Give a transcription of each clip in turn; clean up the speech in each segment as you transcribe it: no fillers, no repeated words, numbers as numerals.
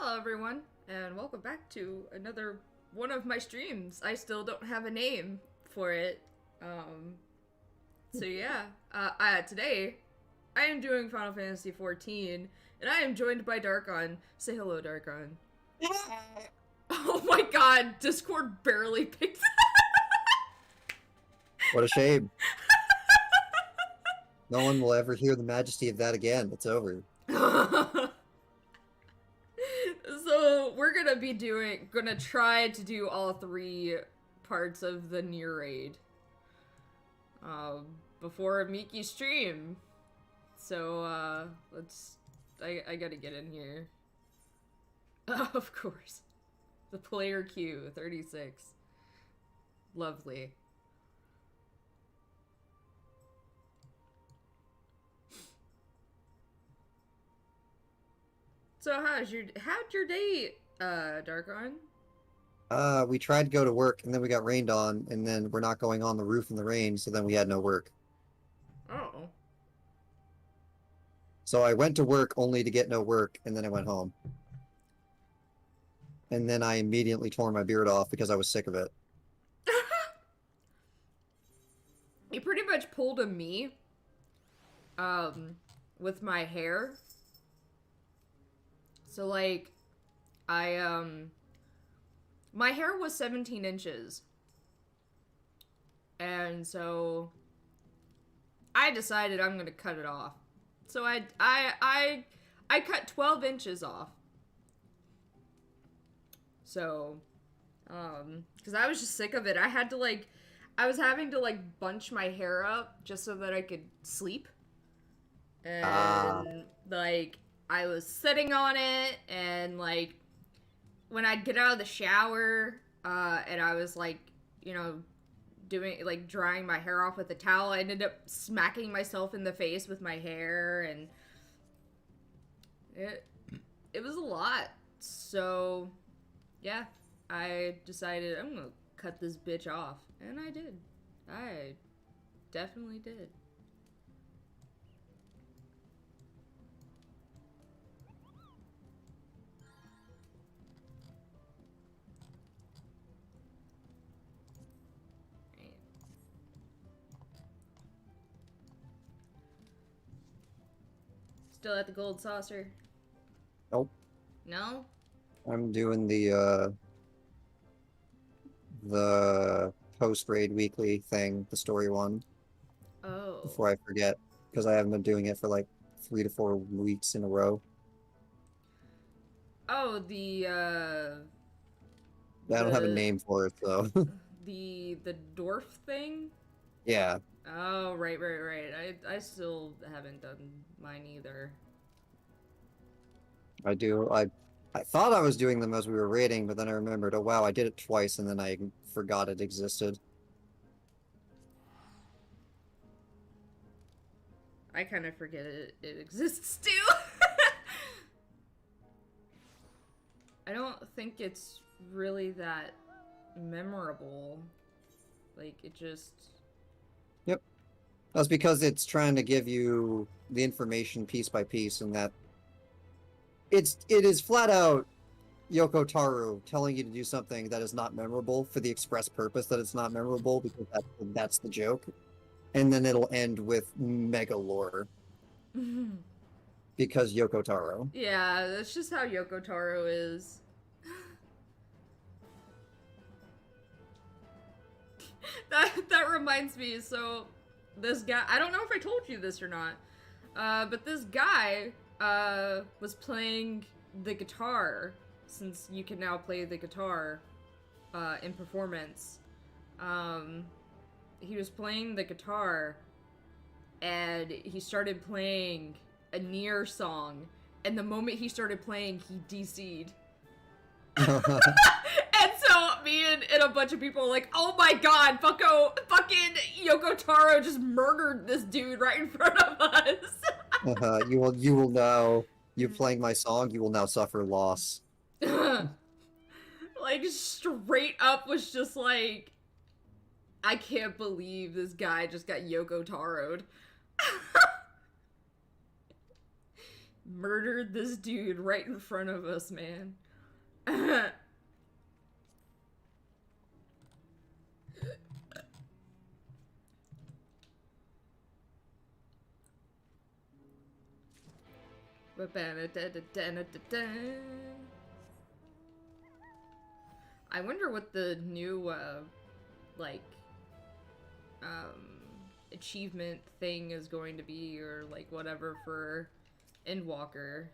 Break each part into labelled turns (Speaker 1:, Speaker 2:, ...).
Speaker 1: Hello, everyone, and welcome back to another one of my streams. I still don't have a name for it. Um, today I am doing Final Fantasy XIV, and I am joined by Darkon. Say hello, Darkon. Oh my god, Discord barely picked
Speaker 2: What a shame. No one will ever hear the majesty of that again. It's over.
Speaker 1: So we're gonna try to do all three parts of the Nier raid. Before Miki stream. So, I gotta get in here. Of course. The player queue, 36. Lovely. So how'd your day, Darkon?
Speaker 2: We tried to go to work and then we got rained on, and then we're not going on the roof in the rain, so then we had no work.
Speaker 1: Oh.
Speaker 2: So I went to work only to get no work, and then I went home. And then I immediately tore my beard off because I was sick of it.
Speaker 1: You pretty much pulled a me, with my hair. So, like, my hair was 17 inches. And so, I decided I'm gonna cut it off. So I cut 12 inches off. So, because I was just sick of it. I was having to, like, bunch my hair up just so that I could sleep. And, like, I was sitting on it, and, like, when I'd get out of the shower, and I was, like, you know, drying my hair off with a towel, I ended up smacking myself in the face with my hair, and it was a lot. So, yeah, I decided I'm gonna cut this bitch off, and I did. I definitely did. Still at the gold saucer?
Speaker 2: Nope.
Speaker 1: No?
Speaker 2: I'm doing the post-raid weekly thing, the story one,
Speaker 1: Oh.
Speaker 2: before I forget, because I haven't been doing it for like 3 to 4 weeks in a row.
Speaker 1: Oh,
Speaker 2: I don't have a name for it, so.
Speaker 1: the dwarf thing?
Speaker 2: Yeah.
Speaker 1: Oh, right. I still haven't done mine either.
Speaker 2: I thought I was doing them as we were raiding, but then I remembered, oh wow, I did it twice, and then I forgot it existed.
Speaker 1: I kind of forget it exists too. I don't think it's really that memorable. Like, it just...
Speaker 2: Yep. That's because it's trying to give you the information piece by piece, and that it is flat out Yoko Taro telling you to do something that is not memorable for the express purpose that it's not memorable, because that's the joke. And then it'll end with mega lore. Because Yoko Taro.
Speaker 1: Yeah, that's just how Yoko Taro is. That reminds me, so this guy, I don't know if I told you this or not, but this guy was playing the guitar, since you can now play the guitar in performance. He was playing the guitar, and he started playing a Nier song, and the moment he started playing, he DC'd. And so me and a bunch of people were like, oh my god, fucking Yoko Taro just murdered this dude right in front of us.
Speaker 2: You will now, you playing my song, you will now suffer loss.
Speaker 1: Like, straight up was just like, I can't believe this guy just got Yoko Taro'd. murdered this dude right in front of us, man. I wonder what the new, like, um, achievement thing is going to be, or, like, whatever for Endwalker.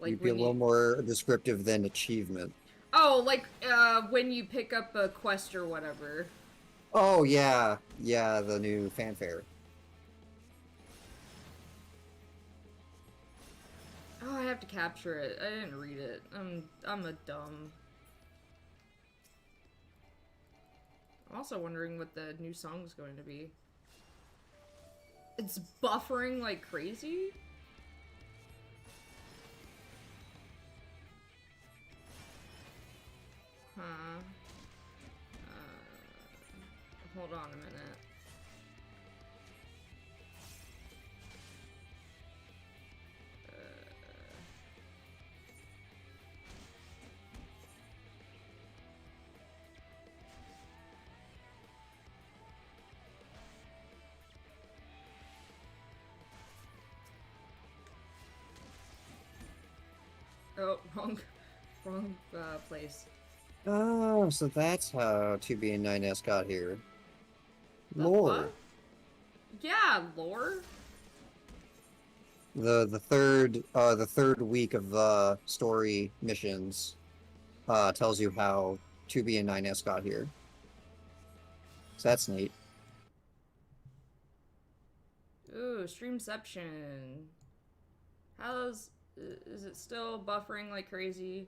Speaker 1: Like,
Speaker 2: You'd be a little more descriptive than achievement.
Speaker 1: Oh, like, when you pick up a quest or whatever.
Speaker 2: Oh, yeah. Yeah, the new fanfare.
Speaker 1: Oh, I have to capture it. I didn't read it. I'm a dumb. I'm also wondering what the new song's going to be. It's buffering like crazy? Huh. Hold on a minute. Oh, wrong place.
Speaker 2: Oh, so that's how 2B and 9S got here.
Speaker 1: The
Speaker 2: Lore.
Speaker 1: fuck? Yeah, lore.
Speaker 2: The third week of the story missions tells you how 2B and 9S got here. So that's neat.
Speaker 1: Ooh, streamception. How's is it still buffering like crazy?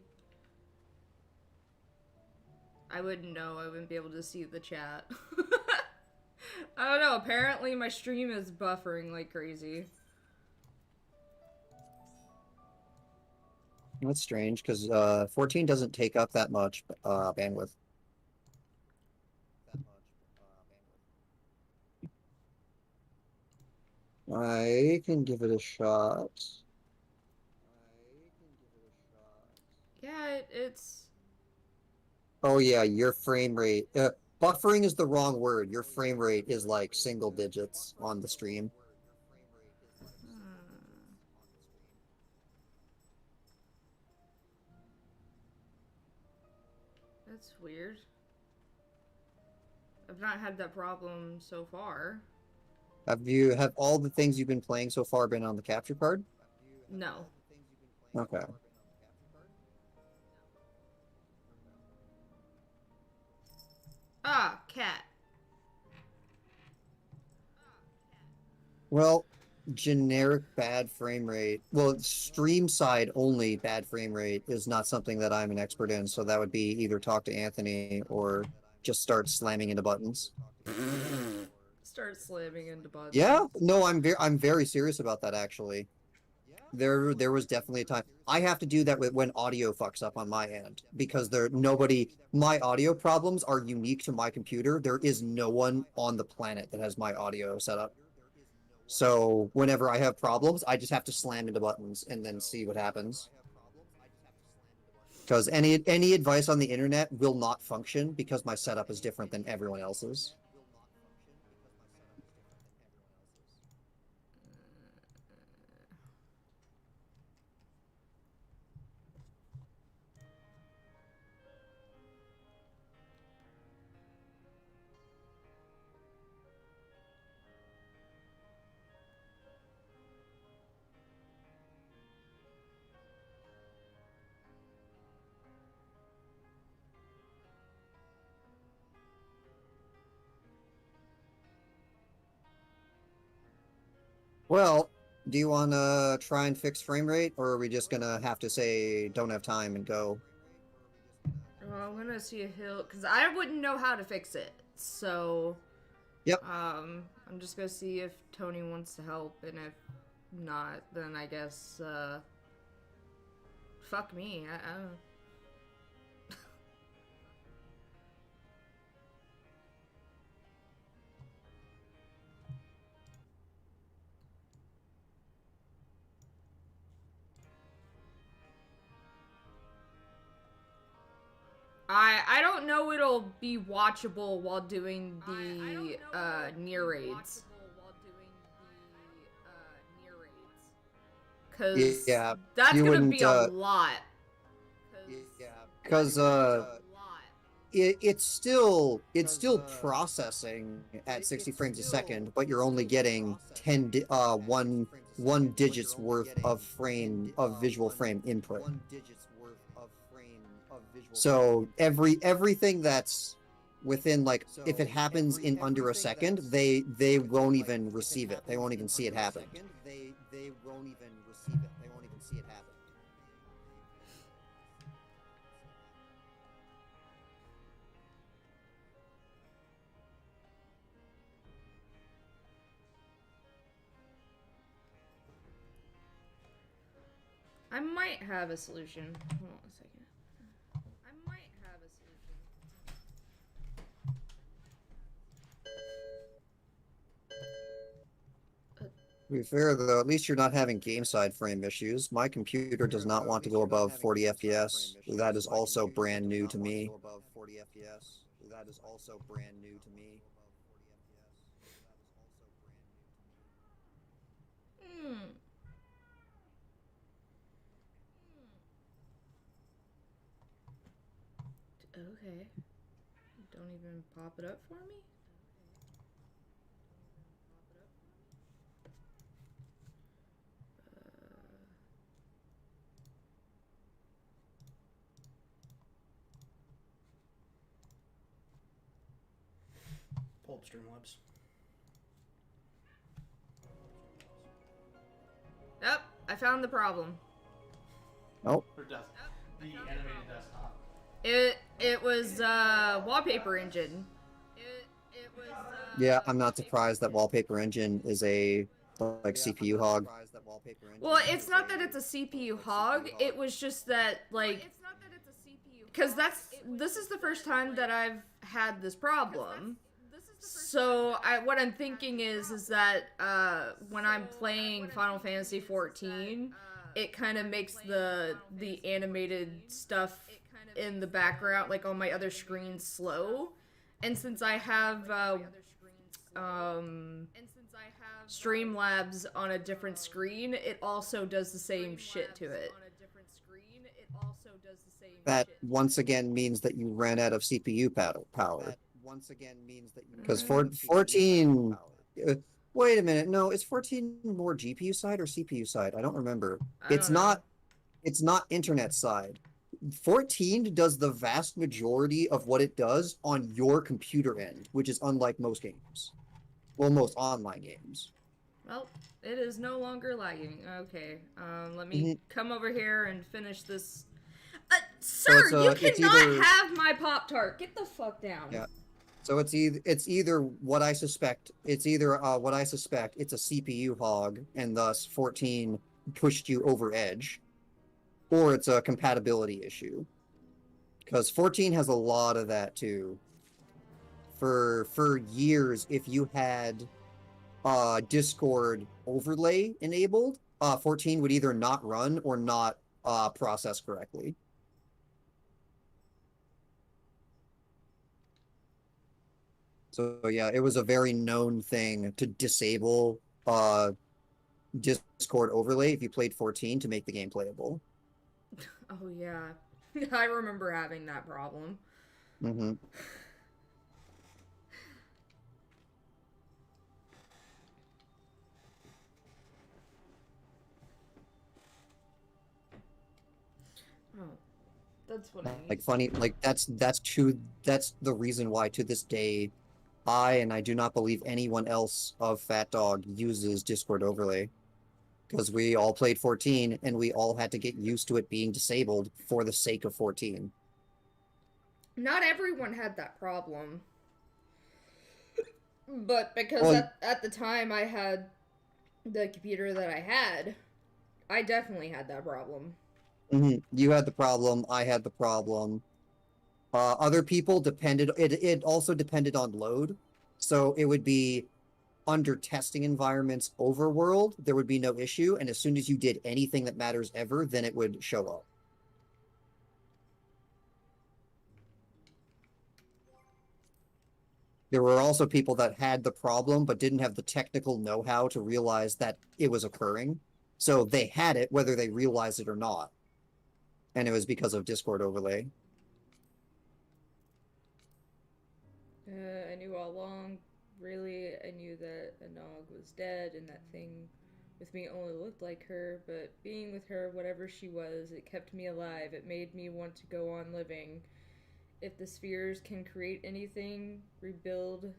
Speaker 1: I wouldn't know. I wouldn't be able to see the chat. I don't know. Apparently, my stream is buffering like crazy.
Speaker 2: That's strange because 14 doesn't take up that much bandwidth. I can give it a shot.
Speaker 1: Yeah, it's.
Speaker 2: Oh yeah, your frame rate. Buffering is the wrong word. Your frame rate is like single digits on the stream.
Speaker 1: That's weird. I've not had that problem so far.
Speaker 2: Have all the things you've been playing so far been on the capture card?
Speaker 1: No.
Speaker 2: Okay.
Speaker 1: Ah, cat.
Speaker 2: Well, generic bad frame rate. Well, stream side only bad frame rate is not something that I'm an expert in, so that would be either talk to Anthony or just start slamming into buttons.
Speaker 1: Start slamming into buttons.
Speaker 2: Yeah, no, I'm very serious about that actually. There was definitely a time I have to do that with when audio fucks up on my end because my audio problems are unique to my computer. There is no one on the planet that has my audio set up. So whenever I have problems, I just have to slam into buttons and then see what happens. Because any advice on the internet will not function because my setup is different than everyone else's. Well, do you want to try and fix frame rate, or are we just gonna have to say don't have time and go?
Speaker 1: Well, I'm gonna see a hill because I wouldn't know how to fix it. So,
Speaker 2: Yep.
Speaker 1: I'm just gonna see if Tony wants to help, and if not, then I guess fuck me. I don't. I don't know it'll be watchable while doing the Nier raids. Cause
Speaker 2: Yeah,
Speaker 1: that's
Speaker 2: you
Speaker 1: gonna be
Speaker 2: wouldn't.
Speaker 1: a lot.
Speaker 2: Yeah, because it's still processing at 60 frames a second, but you're only getting 1 digits worth of visual frame input. So everything that's within, like, if it happens in under a second, they won't even receive it. They won't even see it happen.
Speaker 1: I might have a solution. Hold on a second. I might have a solution.
Speaker 2: To be fair, though, at least you're not having game side frame issues. My computer does not want to go above 40 FPS. That is also brand new to me.
Speaker 1: Hmm. Okay. Don't even pop it up for me?
Speaker 3: Pull up Streamlabs.
Speaker 1: Yep, I found the problem.
Speaker 2: Oh.
Speaker 3: Or the animated desktop.
Speaker 1: It was wallpaper engine.
Speaker 2: Yeah, I'm not surprised that Wallpaper Engine is a like CPU hog.
Speaker 1: Well, it's not that it's a CPU hog. It was just that, like, because this is the first time that I've had this problem. So what I'm thinking is that when I'm playing Final Fantasy 14, it kind of makes the animated stuff in the background, like on my other screen, slow. And since I have Streamlabs on a different screen, it also does the same shit to it.
Speaker 2: That once again means that you ran out of CPU power. Because 14. Wait a minute. No, is 14 more GPU side or CPU side? I don't remember.
Speaker 1: I don't know.
Speaker 2: It's not internet side. 14 does the vast majority of what it does on your computer end, which is unlike most games. Well, most online games.
Speaker 1: Well, it is no longer lagging. Okay, let me come over here and finish this. Sir,
Speaker 2: So
Speaker 1: you
Speaker 2: it's
Speaker 1: cannot
Speaker 2: either-
Speaker 1: have my Pop-Tart. Get the fuck down.
Speaker 2: Yeah. So it's either what I suspect. It's either what I suspect. It's a CPU hog, and thus 14 pushed you over edge, or it's a compatibility issue. Because 14 has a lot of that too. For years, if you had Discord overlay enabled, 14 would either not run or not process correctly. So yeah, it was a very known thing to disable Discord overlay if you played 14 to make the game playable.
Speaker 1: Oh yeah, I remember having that problem.
Speaker 2: Mm-hmm.
Speaker 1: Oh, that's what I need.
Speaker 2: Like funny, like that's the reason why to this day, I do not believe anyone else of Fat Dog uses Discord overlay. Because we all played 14 and we all had to get used to it being disabled for the sake of 14.
Speaker 1: Not everyone had that problem. But because
Speaker 2: Well,
Speaker 1: at the time I had the computer that I had, I definitely had that problem.
Speaker 2: You had the problem, I had the problem. Other people depended, it also depended on load. So it would be under testing environments overworld, there would be no issue, and as soon as you did anything that matters ever, then it would show up. There were also people that had the problem but didn't have the technical know-how to realize that it was occurring. So they had it whether they realized it or not. And it was because of Discord overlay.
Speaker 1: I knew all along. Really, I knew that Anog was dead and that thing with me only looked like her, but being with her, whatever she was, it kept me alive. It made me want to go on living. If the spheres can create anything, rebuild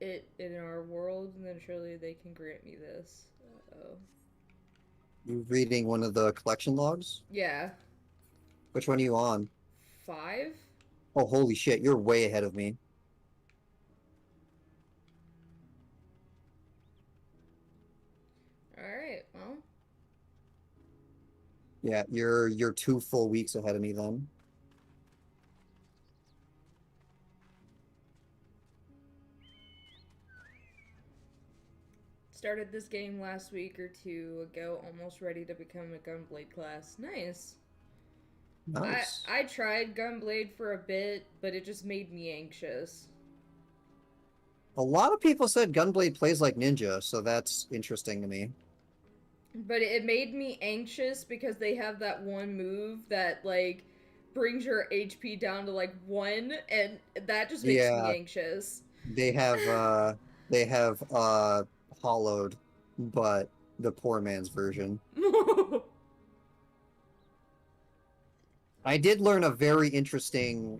Speaker 1: it in our world, then surely they can grant me this. Uh-oh.
Speaker 2: You reading one of the collection logs?
Speaker 1: Yeah.
Speaker 2: Which one are you on?
Speaker 1: 5?
Speaker 2: Oh, holy shit, you're way ahead of me.
Speaker 1: Alright, well.
Speaker 2: Yeah, you're 2 full weeks ahead of me then.
Speaker 1: Started this game last week or 2 ago, almost ready to become a Gunblade class. Nice.
Speaker 2: Nice.
Speaker 1: I tried Gunblade for a bit, but it just made me anxious.
Speaker 2: A lot of people said Gunblade plays like Ninja, so that's interesting to me.
Speaker 1: But it made me anxious because they have that one move that, like, brings your HP down to, like, 1, and that just makes me anxious.
Speaker 2: They have hollowed, but the poor man's version. I did learn a very interesting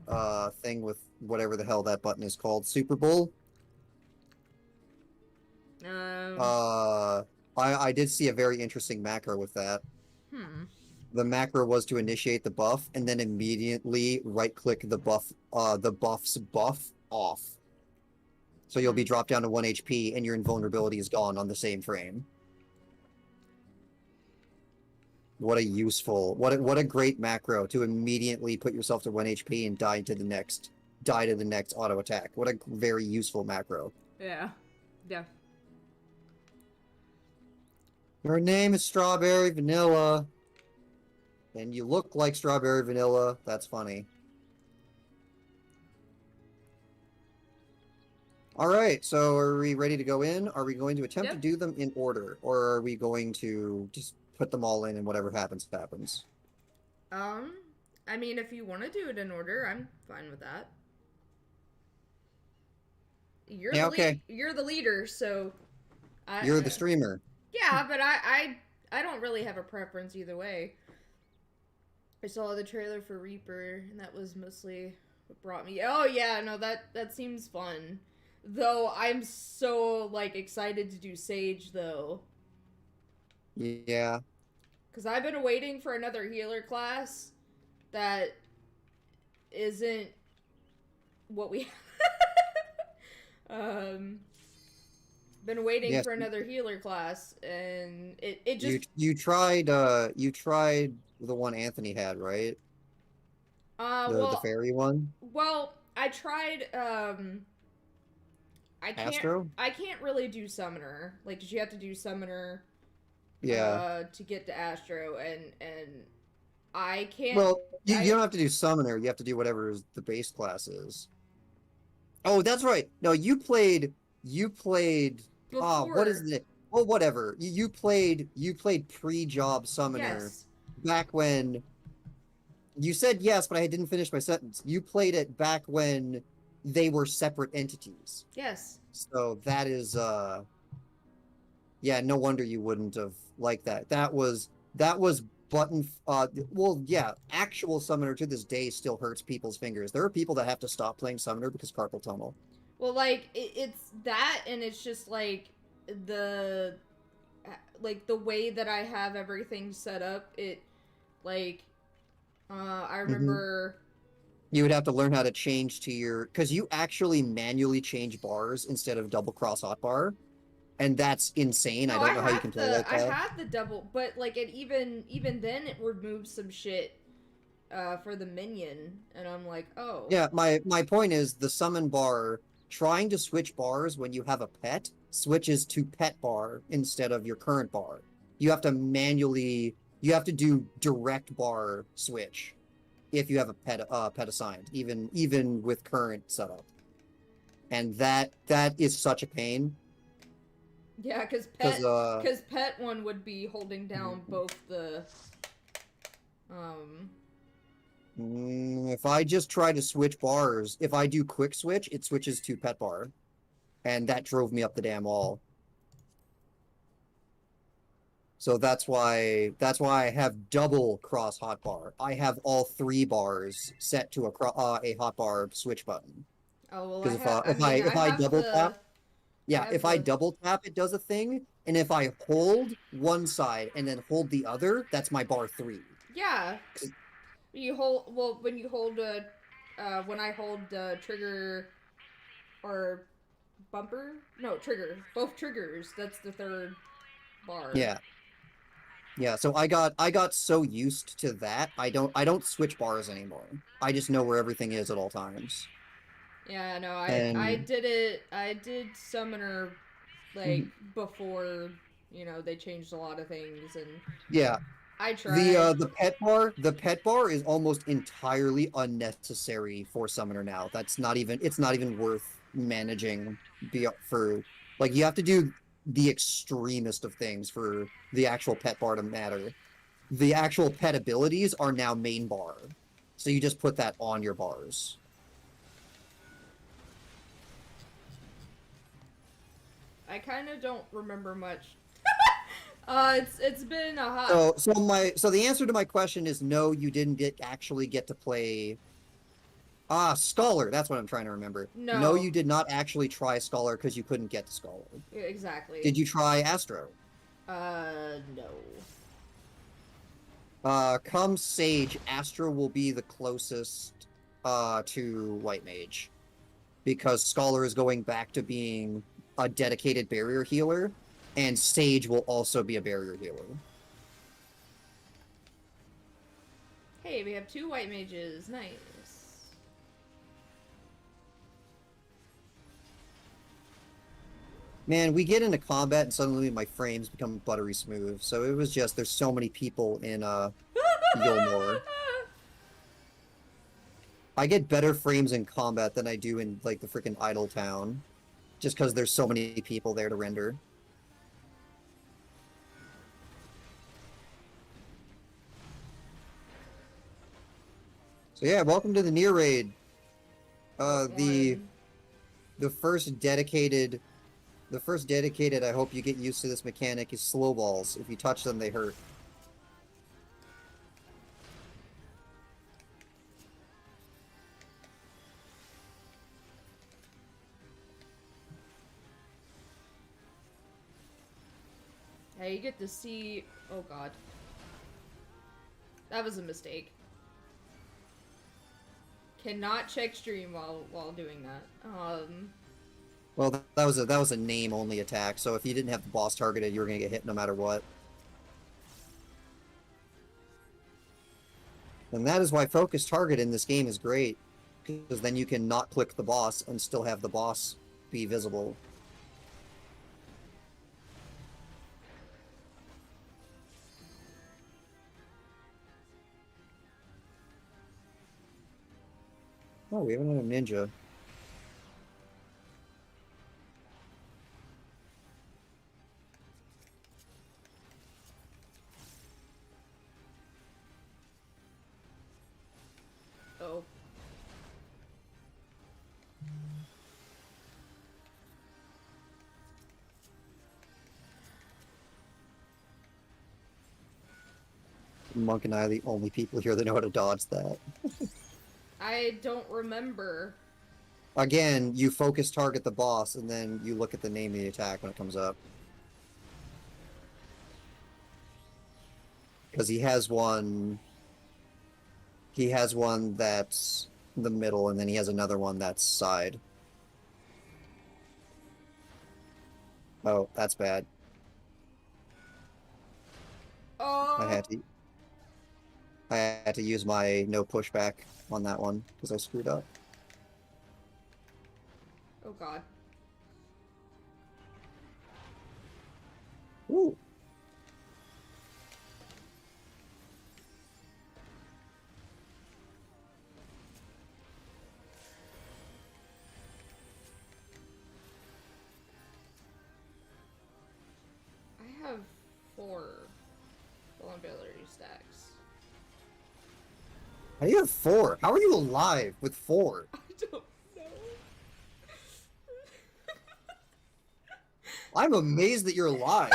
Speaker 2: thing with whatever the hell that button is called. Super Bowl. I did see a very interesting macro with that. The macro was to initiate the buff and then immediately right-click the buff's buff off. So you'll be dropped down to 1 HP and your invulnerability is gone on the same frame. What a useful, what a great macro to immediately put yourself to 1 HP and die to the next auto attack. What a very useful macro.
Speaker 1: Yeah. Yeah.
Speaker 2: Your name is Strawberry Vanilla. And you look like Strawberry Vanilla. That's funny. Alright, so are we ready to go in? Are we going to attempt to do them in order? Or are we going to just put them all in and whatever happens, happens?
Speaker 1: I mean, if you want to do it in order, I'm fine with that. You're you're the leader, so...
Speaker 2: You're the streamer.
Speaker 1: Yeah, but I don't really have a preference either way. I saw the trailer for Reaper, and that was mostly what brought me... Oh, yeah, no, that seems fun. Though, I'm so, like, excited to do Sage, though.
Speaker 2: Yeah.
Speaker 1: Because I've been waiting for another healer class that isn't what we... Been waiting for another healer class, and it just...
Speaker 2: You tried the one Anthony had, right? The fairy one?
Speaker 1: Well, I tried,
Speaker 2: Astro?
Speaker 1: I can't really do Summoner. Like, did you have to do Summoner?
Speaker 2: Yeah.
Speaker 1: To get to Astro, and I can't...
Speaker 2: Well, you don't have to do Summoner, you have to do whatever the base class is. Oh, that's right! No, you played...
Speaker 1: Before...
Speaker 2: what is it? Well, whatever. You played pre-job Summoner back when... You said yes, but I didn't finish my sentence. You played it back when they were separate entities.
Speaker 1: Yes.
Speaker 2: So that is, yeah, no wonder you wouldn't have liked that. That was button, well, yeah, actual Summoner to this day still hurts people's fingers. There are people that have to stop playing Summoner because carpal tunnel. Well,
Speaker 1: like, it's that, and it's just, like, the way that I have everything set up, it, like, I remember...
Speaker 2: You would have to learn how to change to your... Because you actually manually change bars instead of double cross hotbar. And that's insane. I don't know how you can play like that.
Speaker 1: I had the double... But, like, it even then, it removes some shit for the minion. And I'm like, oh.
Speaker 2: Yeah, my point is, the summon bar... Trying to switch bars when you have a pet switches to pet bar instead of your current bar. You have to manually... You have to do direct bar switch if you have a pet assigned, even with current setup. and that is such a pain.
Speaker 1: Yeah, because
Speaker 2: Because
Speaker 1: pet one would be holding down both the
Speaker 2: if I just try to switch bars, if I do quick switch, it switches to pet bar, and that drove me up the damn wall. So that's why I have double cross hotbar. I have all 3 bars set to a hotbar switch button.
Speaker 1: Oh well,
Speaker 2: Because
Speaker 1: I
Speaker 2: if I
Speaker 1: have
Speaker 2: double
Speaker 1: the
Speaker 2: tap, yeah,
Speaker 1: have
Speaker 2: if I
Speaker 1: the
Speaker 2: double tap, it does a thing, and if I hold one side and then hold the other, that's my bar 3.
Speaker 1: yeah. You hold when you hold when I hold trigger or bumper, no trigger, both triggers. That's the third bar.
Speaker 2: Yeah. Yeah, so I got so used to that, I don't switch bars anymore. I just know where everything is at all times.
Speaker 1: Yeah, no, I
Speaker 2: And
Speaker 1: did it. I did summoner like
Speaker 2: mhm,
Speaker 1: before, they changed a lot of things, and
Speaker 2: yeah,
Speaker 1: I tried.
Speaker 2: the pet bar is almost entirely unnecessary for summoner now. It's not even worth managing for like you have to do the extremest of things for the actual pet bar to matter. The actual pet abilities are now main bar. So you just put that on your bars.
Speaker 1: I kind of don't remember much. It's been a hot.
Speaker 2: So the answer to my question is no, you didn't actually get to play Scholar. That's what I'm trying to remember. No,
Speaker 1: No,
Speaker 2: you did not actually try Scholar because you couldn't get to Scholar.
Speaker 1: exactly.
Speaker 2: Did you try Astro?
Speaker 1: No.
Speaker 2: Come Sage, Astro will be the closest to White Mage. Because Scholar is going back to being a dedicated barrier healer, and Sage will also be a barrier healer.
Speaker 1: Hey, we have 2 white mages. Nice.
Speaker 2: Man, we get into combat and suddenly my frames become buttery smooth. So it was just, there's so many people in Yolmor. I get better frames in combat than I do in like the freaking Idle Town. Just because there's so many people there to render. So yeah, welcome to the Nier raid. The first dedicated I hope you get used to this mechanic is slow balls. If you touch them, they hurt.
Speaker 1: Hey, you get to see. Oh god, that was a mistake. Cannot check stream while doing that.
Speaker 2: Well, that was a name only attack. So if you didn't have the boss targeted, you were gonna get hit no matter what. And that is why focus target in this game is great, because then you can not click the boss and still have the boss be visible. Oh, we have another ninja.
Speaker 1: Oh.
Speaker 2: Monk and I are the only people here that know how to dodge that.
Speaker 1: I don't remember.
Speaker 2: Again, you focus target the boss, and then you look at the name of the attack when it comes up. Because he has one that's the middle, and then he has another one that's side. Oh, that's bad.
Speaker 1: Oh.
Speaker 2: I had to use my no pushback on that one because I screwed up.
Speaker 1: Oh god.
Speaker 2: Ooh. How do you have 4? How are you alive with 4?
Speaker 1: I don't know.
Speaker 2: I'm amazed that you're alive.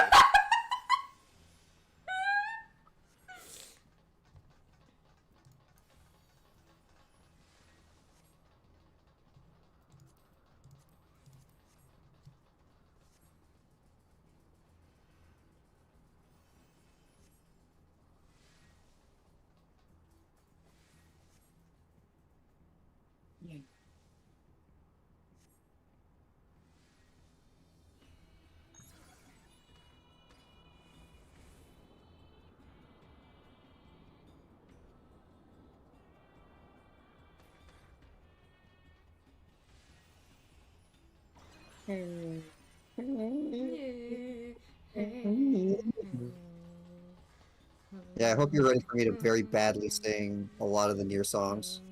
Speaker 2: Yeah, I hope you're ready for me to very badly sing a lot of the Nier songs.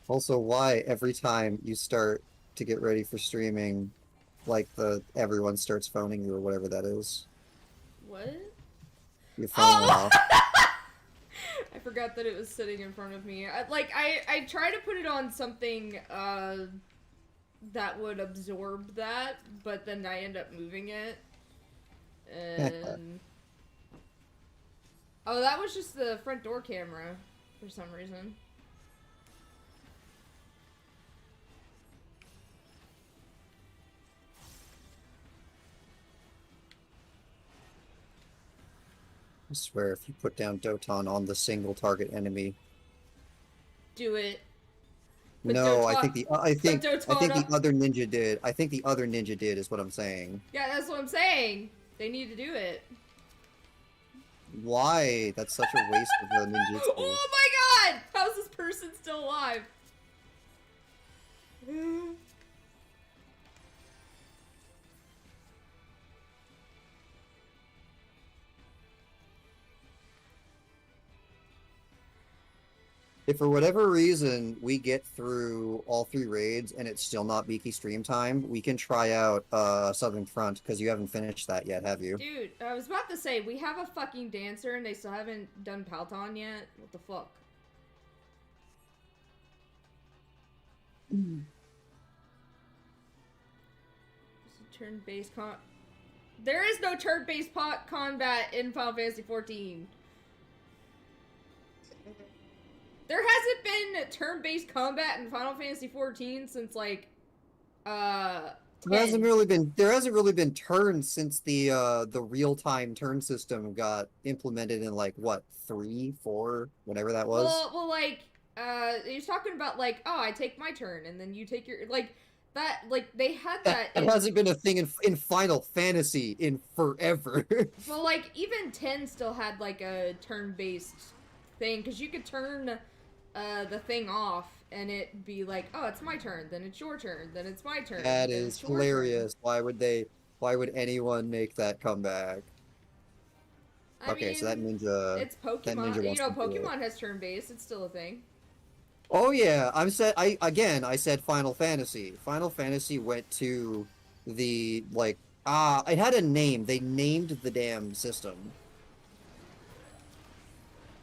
Speaker 2: Also, why every time you start to get ready for streaming, like everyone starts phoning you or whatever that is.
Speaker 1: What?
Speaker 2: Your phone went
Speaker 1: Oh!
Speaker 2: off.
Speaker 1: I forgot that it was sitting in front of me. I try to put it on something that would absorb that, but then I end up moving it. And oh, that was just the front door camera for some reason.
Speaker 2: I swear, if you put down Doton on the single target enemy.
Speaker 1: Do it. Put
Speaker 2: No, I
Speaker 1: Doton-
Speaker 2: think I think
Speaker 1: Doton
Speaker 2: the other ninja did. I think the other ninja did is what I'm saying.
Speaker 1: Yeah, that's what I'm saying. They need to do it.
Speaker 2: Why? That's such a waste of the ninjutsu.
Speaker 1: Oh my god! How's this person still alive?
Speaker 2: If for whatever reason we get through all 3 raids and it's still not Beaky stream time, we can try out Southern Front, because you haven't finished that yet, have you?
Speaker 1: Dude, I was about to say, we have a fucking dancer and they still haven't done Palton yet? What the fuck? Turn-based There is no turn-based combat in Final Fantasy XIV. There hasn't been turn-based combat in Final Fantasy XIV since like
Speaker 2: There hasn't really been turns since the real-time turn system got implemented in like what, 3, 4, whatever that was.
Speaker 1: Well, like he was talking about like, oh, I take my turn and then you take your like that. Like they had that.
Speaker 2: It hasn't been a thing in Final Fantasy in forever.
Speaker 1: Well, like even 10 still had like a turn-based thing because you could turn the thing off and it be like, oh, it's my turn, then it's your turn, then it's my turn.
Speaker 2: That is hilarious. Why would anyone make that comeback?
Speaker 1: I mean,
Speaker 2: so that ninja.
Speaker 1: It's Pokemon.
Speaker 2: That ninja
Speaker 1: You know,
Speaker 2: wants to do it.
Speaker 1: Pokemon has turn-based. It's still a thing.
Speaker 2: Oh yeah, I said Final Fantasy. Final Fantasy went to the like it had a name. They named the damn system.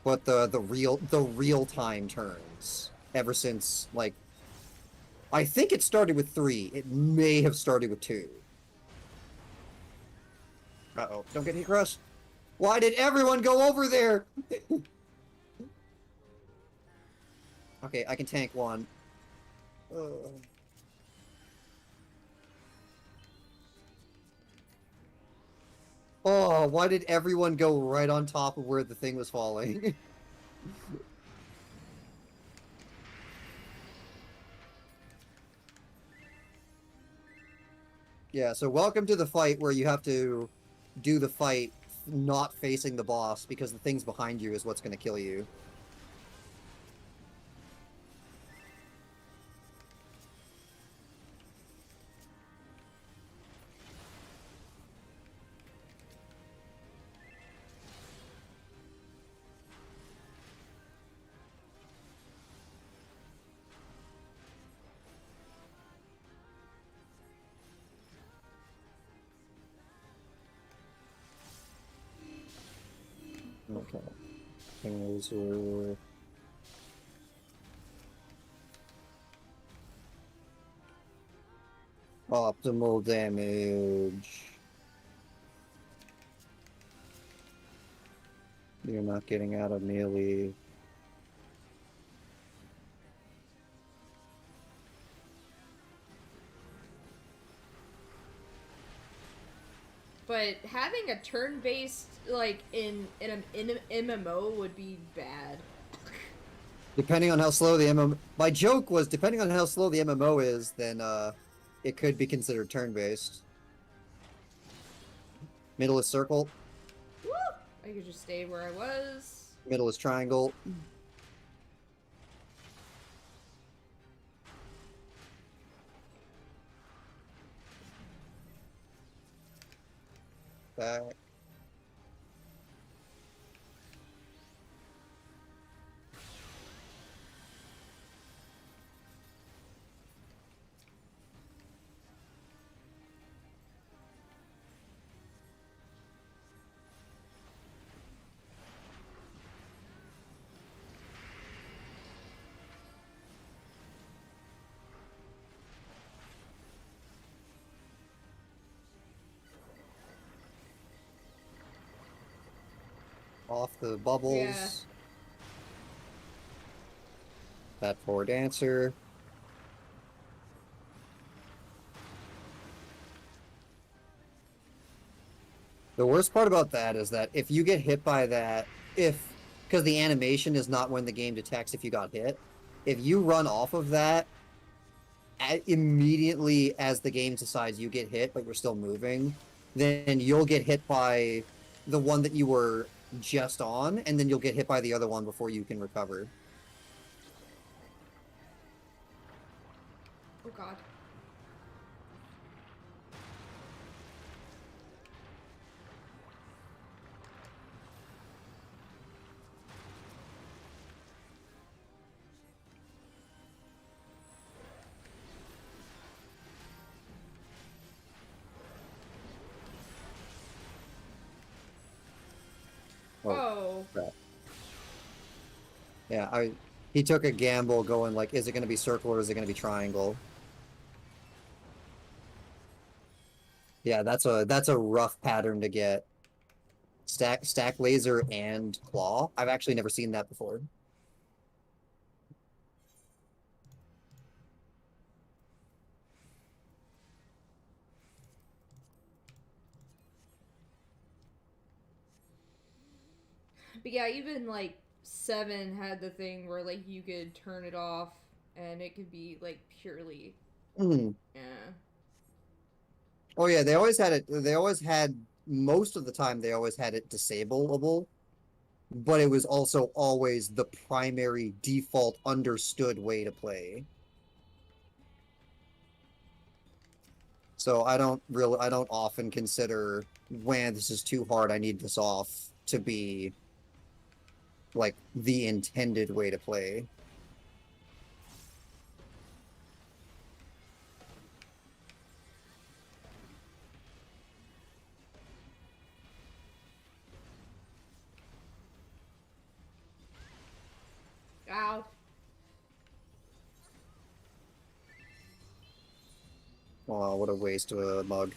Speaker 2: But the real time turns ever since like I think it started with 3. It may have started with 2. Uh-oh, don't get hit, Russ. Why did everyone go over there? Okay, I can tank one. Oh, why did everyone go right on top of where the thing was falling? Yeah, so welcome to the fight where you have to do the fight not facing the boss because the things behind you is what's going to kill you. Okay. Laser. Optimal damage. You're not getting out of melee.
Speaker 1: But having a turn-based, like, in an MMO would be bad.
Speaker 2: Depending on how slow the MMO... My joke was, depending on how slow the MMO is, then, it could be considered turn-based. Middle is circle.
Speaker 1: Woo! I could just stay where I was.
Speaker 2: Middle is triangle. Back. Off the bubbles.
Speaker 1: Yeah.
Speaker 2: That forward dancer. The worst part about that is that if you get hit by that, because the animation is not when the game detects if you got hit, if you run off of that, immediately as the game decides you get hit, but you're still moving, then you'll get hit by the one that you were just on, and then you'll get hit by the other one before you can recover.
Speaker 1: Oh god. Oh.
Speaker 2: Crap. Yeah, he took a gamble going like, is it going to be circle or is it going to be triangle? Yeah, that's a rough pattern to get. Stack laser and claw. I've actually never seen that before.
Speaker 1: But yeah, even like 7 had the thing where like you could turn it off and it could be like purely
Speaker 2: Mm.
Speaker 1: yeah.
Speaker 2: Oh yeah, they always had it. They always had most of the time. They always had it disableable, but it was also always the primary default understood way to play. So I don't often consider when this is too hard, I need this off to be like the intended way to play.
Speaker 1: Ow.
Speaker 2: Oh, what a waste of a mug.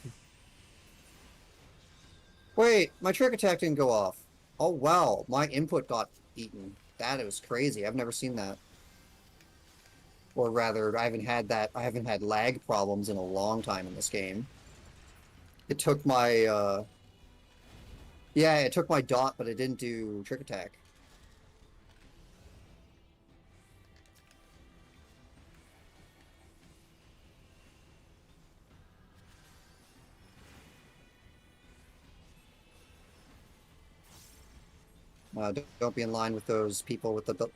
Speaker 2: Wait, my trick attack didn't go off. Oh wow, my input got eaten. That was crazy. I've never seen that. Or rather, I haven't had lag problems in a long time in this game. It took my yeah, it took my dot, but it didn't do trick attack. Don't be in line with those people with the...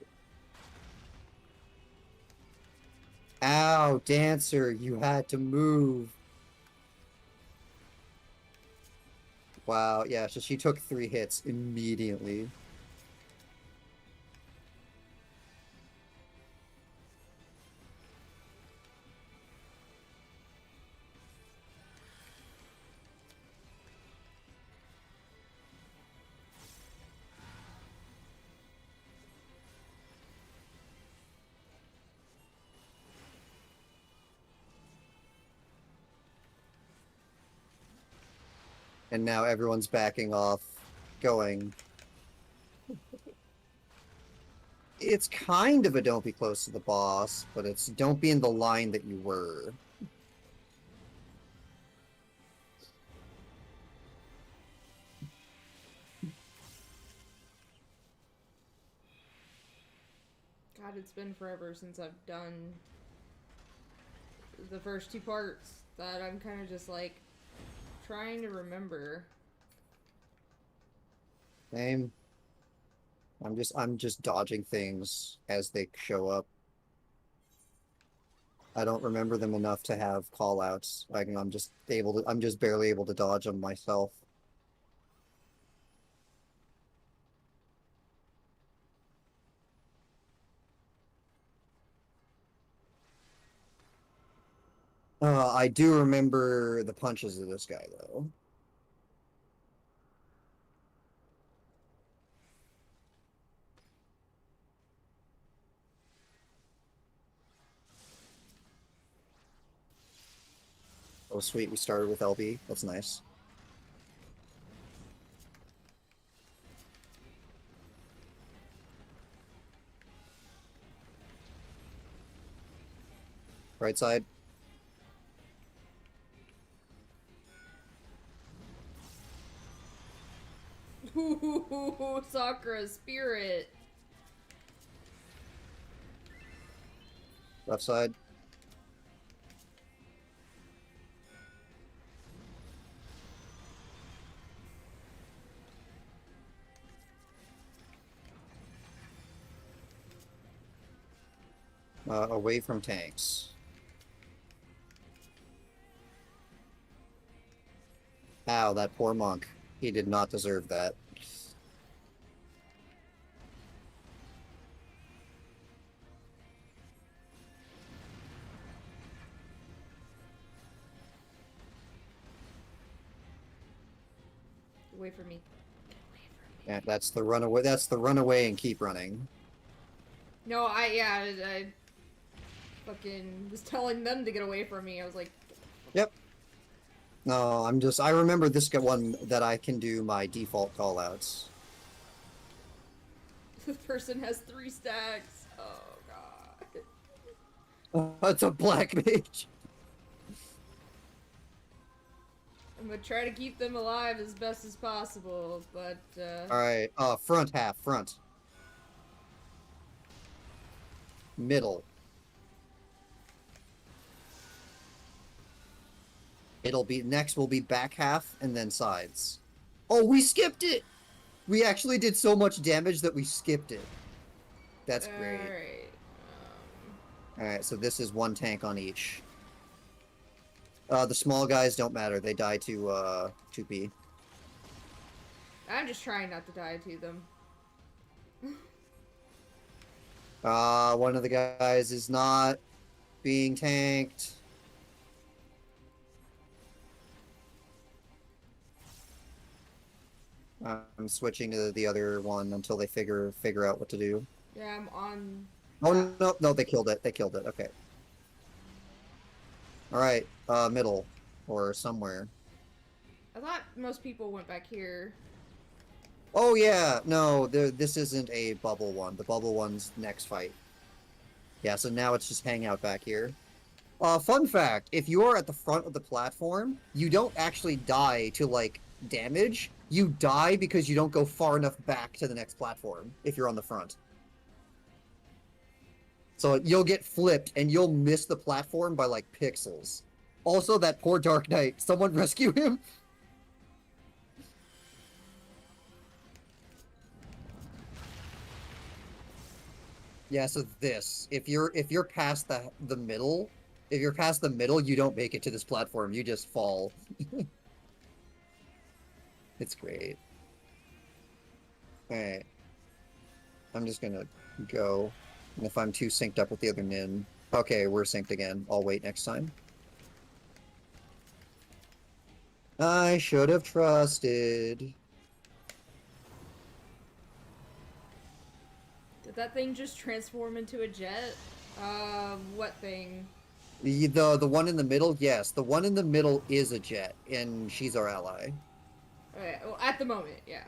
Speaker 2: Ow, Dancer, you had to move. Wow, yeah, so she took 3 hits immediately. And now everyone's backing off, going... It's kind of a don't be close to the boss, but it's don't be in the line that you were.
Speaker 1: God, it's been forever since I've done the first two parts that I'm kind of just like trying to remember.
Speaker 2: Same. I'm just dodging things as they show up. I don't remember them enough to have call-outs. Like I'm just barely able to dodge them myself. I do remember the punches of this guy though. Oh, sweet. We started with LB. That's nice. Right side.
Speaker 1: Ooh, Sakura spirit.
Speaker 2: Left side. Away from tanks. Ow, that poor monk. He did not deserve that.
Speaker 1: Away from me.
Speaker 2: Yeah, that's the runaway. That's the runaway and keep running.
Speaker 1: No, I fucking was telling them to get away from me. I was like,
Speaker 2: Yep. No, I remember this one that I can do my default callouts.
Speaker 1: this person has 3 stacks. Oh god.
Speaker 2: That's a black mage.
Speaker 1: I'm gonna try to keep them alive as best as possible, but
Speaker 2: Alright, front half, front. Middle. Next will be back half and then sides. Oh, we skipped it! We actually did so much damage that we skipped it. That's great.
Speaker 1: Alright.
Speaker 2: Alright, so this is 1 tank on each. The small guys don't matter. They die to 2P.
Speaker 1: I'm just trying not to die to them.
Speaker 2: One of the guys is not being tanked. I'm switching to the other one until they figure out what to do.
Speaker 1: Yeah, I'm on.
Speaker 2: Oh no, they killed it. They killed it. Okay. All right, middle or somewhere.
Speaker 1: I thought most people went back here.
Speaker 2: Oh yeah, no, this isn't a bubble one. The bubble one's next fight. Yeah, so now it's just hang out back here. Fun fact, if you are at the front of the platform, you don't actually die to, like, damage. You die because you don't go far enough back to the next platform, if you're on the front. So you'll get flipped, and you'll miss the platform by, like, pixels. Also, that poor Dark Knight. Someone rescue him! Yeah, so this. If you're past the middle, if you're past the middle, you don't make it to this platform. You just fall. It's great. Alright. I'm just gonna go. And if I'm too synced up with the other Nin... Okay, we're synced again. I'll wait next time. I should have trusted.
Speaker 1: Did that thing just transform into a jet? What thing?
Speaker 2: The one in the middle, yes. The one in the middle is a jet, and she's our ally.
Speaker 1: At the moment, yeah.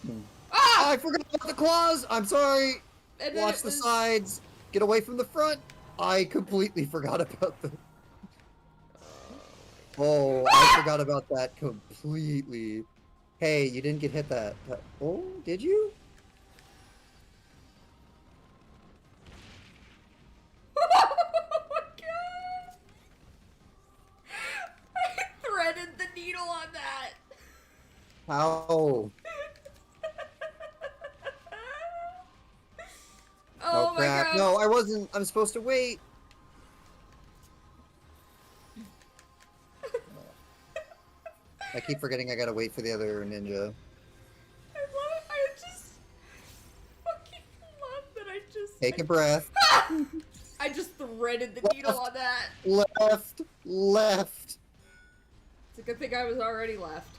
Speaker 2: Hmm.
Speaker 1: Ah!
Speaker 2: I forgot about the claws! I'm sorry!
Speaker 1: And then
Speaker 2: Watch
Speaker 1: it
Speaker 2: the
Speaker 1: was-
Speaker 2: sides! Get away from the front! I completely forgot about the... Oh, I forgot about that completely. Hey, you didn't get hit that... Oh, did you?
Speaker 1: Oh my god! I threaded the needle on that!
Speaker 2: How?
Speaker 1: Oh my
Speaker 2: crap.
Speaker 1: god!
Speaker 2: No, I wasn't. I'm supposed to wait. I keep forgetting I gotta wait for the other ninja.
Speaker 1: I just fucking love that I just...
Speaker 2: Take a breath.
Speaker 1: I just threaded the needle on that.
Speaker 2: Left. Left.
Speaker 1: It's a good thing I was already left.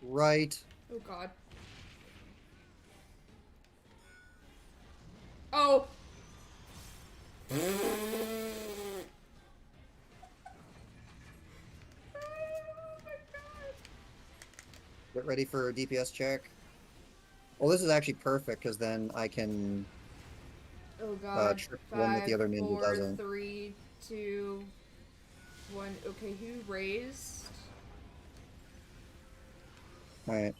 Speaker 2: Right.
Speaker 1: Oh god. Oh!
Speaker 2: Get ready for a DPS check. Well, this is actually perfect because then I can
Speaker 1: Oh god.
Speaker 2: trip one that the other ninja
Speaker 1: 4,
Speaker 2: doesn't.
Speaker 1: 3, 2, 1. Okay, who raised?
Speaker 2: Alright.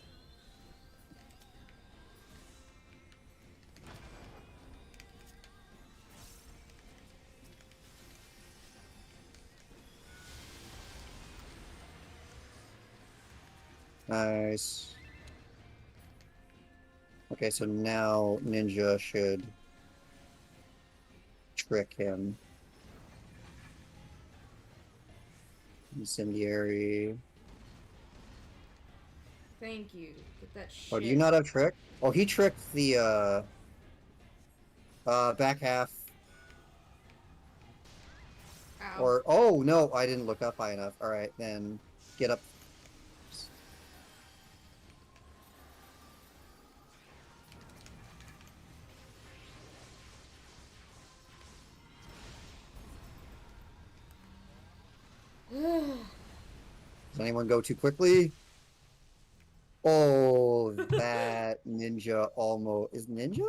Speaker 2: Nice. Okay, so now Ninja should trick him. Incendiary.
Speaker 1: Thank you. Get that shit.
Speaker 2: Oh, do you not have trick? Oh, he tricked the back half.
Speaker 1: Ow.
Speaker 2: Or oh no, I didn't look up high enough. All right, then get up. Does anyone go too quickly? Oh, that ninja almost is ninja.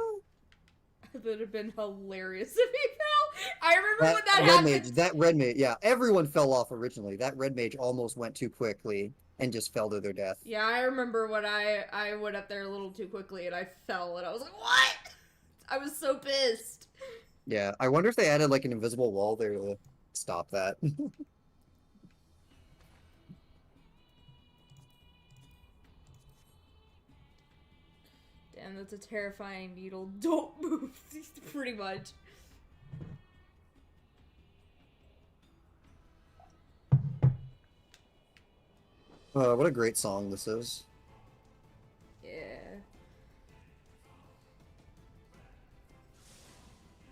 Speaker 1: That would have been hilarious if he fell. I remember when that
Speaker 2: red
Speaker 1: happened.
Speaker 2: mage, that red mage, yeah, everyone fell off originally. That red mage almost went too quickly and just fell to their death.
Speaker 1: Yeah, I remember when I went up there a little too quickly and I fell and I was like, what? I was so pissed.
Speaker 2: Yeah, I wonder if they added like an invisible wall there to stop that.
Speaker 1: Damn, that's a terrifying needle. Don't move, pretty much.
Speaker 2: What a great song this is.
Speaker 1: Yeah.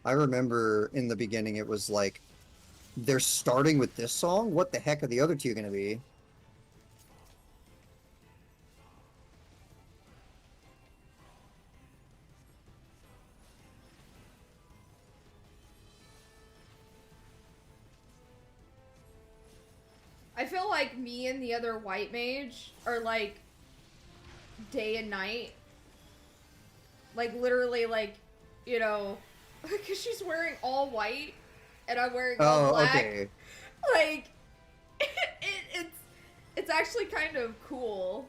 Speaker 2: I remember in the beginning it was like, they're starting with this song? What the heck are the other two gonna be?
Speaker 1: I feel like me and the other white mage are like day and night. Like literally like, you know, because she's wearing all white and I'm wearing all black.
Speaker 2: Okay.
Speaker 1: Like, it's actually kind of cool.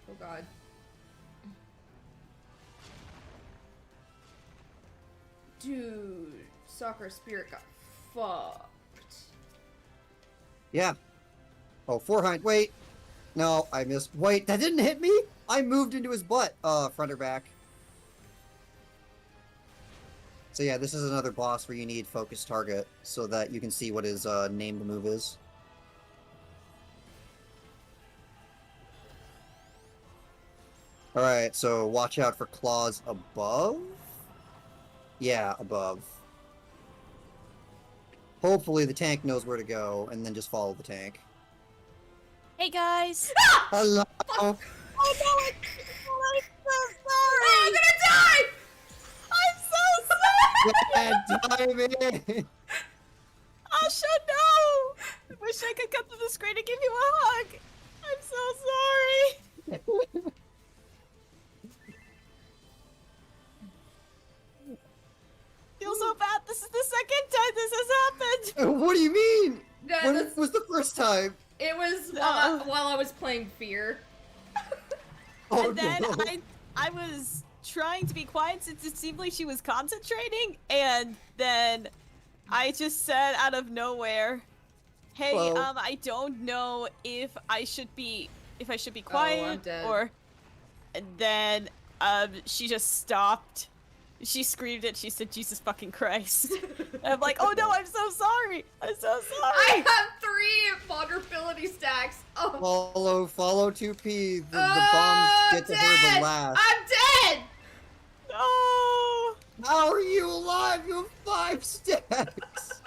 Speaker 1: Oh god. Dude, Soccer Spirit got fucked.
Speaker 2: Yeah. Oh, forehand. Wait. No, I missed. Wait, that didn't hit me? I moved into his butt. Front or back. So yeah, this is another boss where you need focus target so that you can see what his named move is. Alright, so watch out for claws above? Yeah, above. Hopefully the tank knows where to go, and then just follow the tank.
Speaker 4: Hey guys!
Speaker 2: Hello!
Speaker 4: Oh no, I'm so sorry!
Speaker 2: Bad timing!
Speaker 4: Asha, no! I wish I could come to the screen and give you a hug. I'm so sorry. Feel so bad. This is the second time this has happened.
Speaker 2: What do you mean?
Speaker 1: Yeah,
Speaker 2: When
Speaker 1: that's-
Speaker 2: was the first time?
Speaker 1: It was
Speaker 4: No.
Speaker 1: while I was playing Fear.
Speaker 2: Oh
Speaker 4: And then
Speaker 2: no.
Speaker 4: I was trying to be quiet since it seemed like she was concentrating, and then I just said out of nowhere, "Hey,
Speaker 2: Well-
Speaker 4: I don't know if I should be
Speaker 1: I'm
Speaker 4: quiet
Speaker 1: dead.
Speaker 4: or." And then she just stopped. She screamed it. She said, "Jesus fucking Christ!" And I'm like, "Oh no, I'm so sorry. I'm so sorry."
Speaker 1: I have 3 vulnerability stacks. Oh,
Speaker 2: Follow 2P. The
Speaker 1: Oh,
Speaker 2: bombs get to her
Speaker 1: dead!
Speaker 2: the last.
Speaker 1: I'm dead!
Speaker 4: No.
Speaker 2: How are you alive? You have 5 stacks!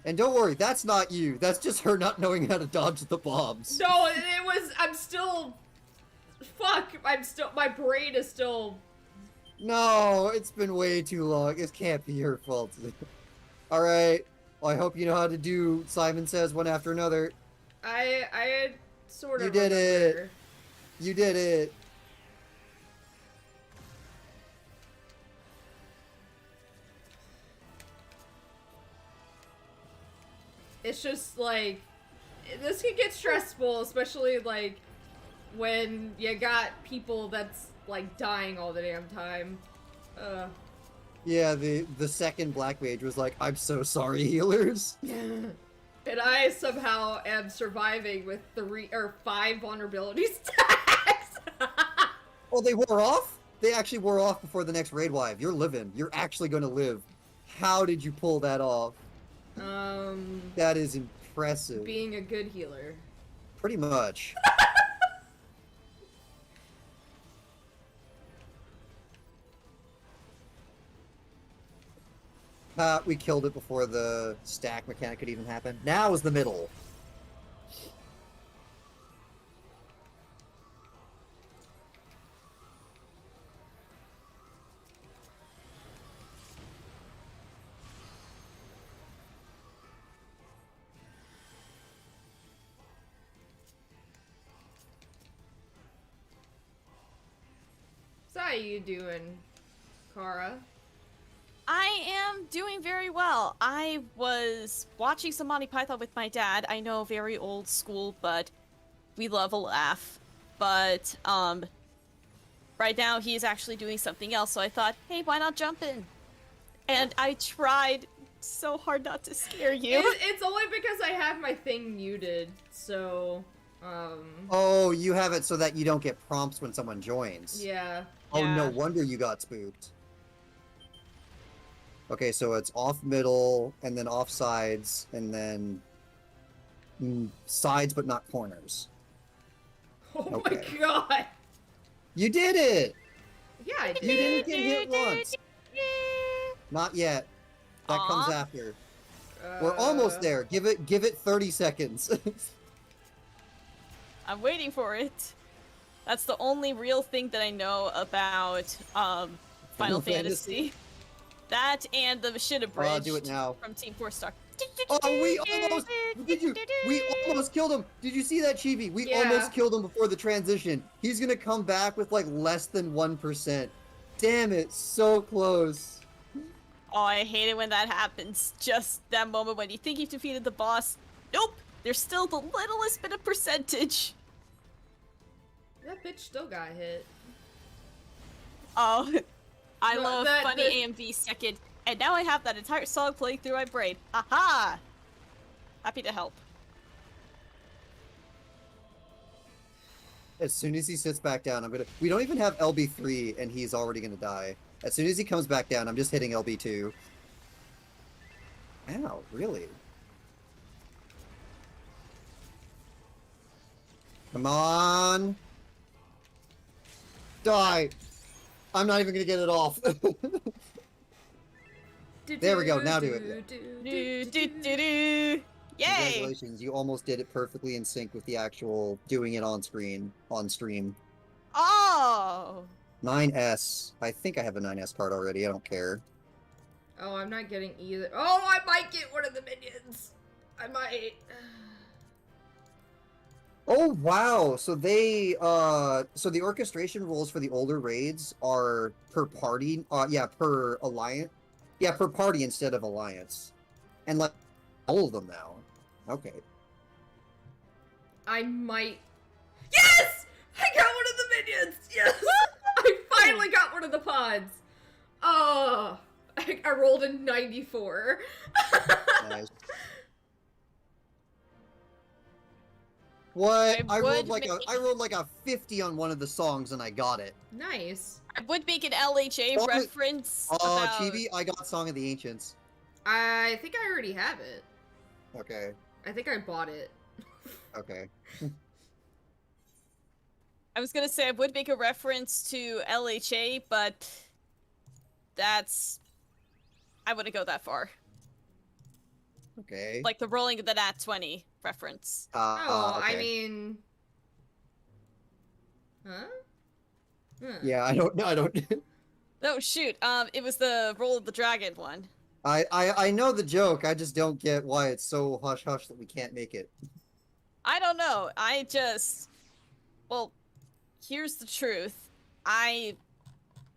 Speaker 2: And don't worry, that's not you. That's just her not knowing how to dodge the bombs.
Speaker 1: No, it was. I'm still. Fuck. My brain is still.
Speaker 2: No, it's been way too long. It can't be your fault. Alright. Well, I hope you know how to do Simon Says one after another.
Speaker 1: I sort of.
Speaker 2: You did it.
Speaker 1: remember.
Speaker 2: You did it.
Speaker 1: It's just like. This can get stressful, especially like when you got people that's like dying all the damn time.
Speaker 2: Yeah, the second Black Mage was like, I'm so sorry, healers.
Speaker 1: And I somehow am surviving with 3 or 5 vulnerability stacks.
Speaker 2: Oh, they wore off? They actually wore off before the next raid wive. You're living. You're actually gonna live. How did you pull that off? That is impressive.
Speaker 1: Being a good healer.
Speaker 2: Pretty much. We killed it before the stack mechanic could even happen. Now is the middle.
Speaker 1: So how you doing, Kara?
Speaker 4: I am doing very well. I was watching some Monty Python with my dad. I know, very old school, but we love a laugh. But, right now he is actually doing something else, so I thought, hey, why not jump in? And I tried so hard not to scare you.
Speaker 1: It's only because I have my thing muted, so,
Speaker 2: Oh, you have it so that you don't get prompts when someone joins.
Speaker 1: yeah.
Speaker 2: Oh, no
Speaker 4: Yeah.
Speaker 2: wonder you got spooked. Okay, so it's off middle, and then off sides, and then sides but not corners.
Speaker 1: Oh
Speaker 2: Okay.
Speaker 1: my god!
Speaker 2: You did it!
Speaker 1: Yeah, I
Speaker 2: You
Speaker 1: did.
Speaker 2: didn't get hit once. Not yet. That comes
Speaker 4: Aw.
Speaker 2: after. We're almost there. Give it 30 seconds.
Speaker 4: I'm waiting for it. That's the only real thing that I know about Final Fantasy. That and the Machina Bridge
Speaker 2: I'll do it now.
Speaker 4: from Team 4 Star.
Speaker 2: Oh, we almost killed him. Did you see that, Chibi? We
Speaker 1: Yeah.
Speaker 2: almost killed him before the transition. He's gonna come back with like less than 1%. Damn it, so close.
Speaker 4: Oh, I hate it when that happens. Just that moment when you think you've defeated the boss. Nope! There's still the littlest bit of percentage.
Speaker 1: That bitch still got hit.
Speaker 4: Oh, I
Speaker 1: No,
Speaker 4: love
Speaker 1: that-
Speaker 4: funny
Speaker 1: that-
Speaker 4: AMV second. And now I have that entire song playing through my brain. Aha! Happy to help.
Speaker 2: As soon as he sits back down, we don't even have LB3 and he's already gonna die. As soon as he comes back down, I'm just hitting LB2. Ow, really? Come on! Die! I'm not even gonna get it off. There we go, now do it.
Speaker 4: Do-do-do-do. Yay!
Speaker 2: Congratulations, you almost did it perfectly in sync with the actual doing it on screen, on stream.
Speaker 4: Oh!
Speaker 2: 9S. I think I have a 9S card already. I don't care.
Speaker 1: Oh, I'm not getting either. Oh, I might get one of the minions. I might.
Speaker 2: Oh wow! So so the orchestration rules for the older raids are per party. Yeah, per alliance. Yeah, per party instead of alliance, and like all of them now. Okay.
Speaker 1: I might. Yes! I got one of the minions! Yes! I finally got one of the pods! Oh, I rolled a 94.
Speaker 2: Nice. What? I rolled
Speaker 4: would
Speaker 2: like a 50 on one of the songs and I got it.
Speaker 1: Nice.
Speaker 4: I would make an LHA
Speaker 2: Song-
Speaker 4: reference about...
Speaker 2: Chibi, I got Song of the Ancients.
Speaker 1: I think I already have it.
Speaker 2: Okay.
Speaker 1: I think I bought it.
Speaker 2: Okay.
Speaker 4: I was gonna say I would make a reference to LHA, but that's... I wouldn't go that far.
Speaker 2: Okay.
Speaker 4: Like the rolling of the nat 20 reference.
Speaker 1: Oh,
Speaker 2: okay.
Speaker 1: I mean... Huh?
Speaker 2: Yeah, I don't.
Speaker 4: No, shoot. It was the roll of the dragon one.
Speaker 2: I know the joke. I just don't get why it's so hush hush that we can't make it.
Speaker 4: I don't know. Well, here's the truth. I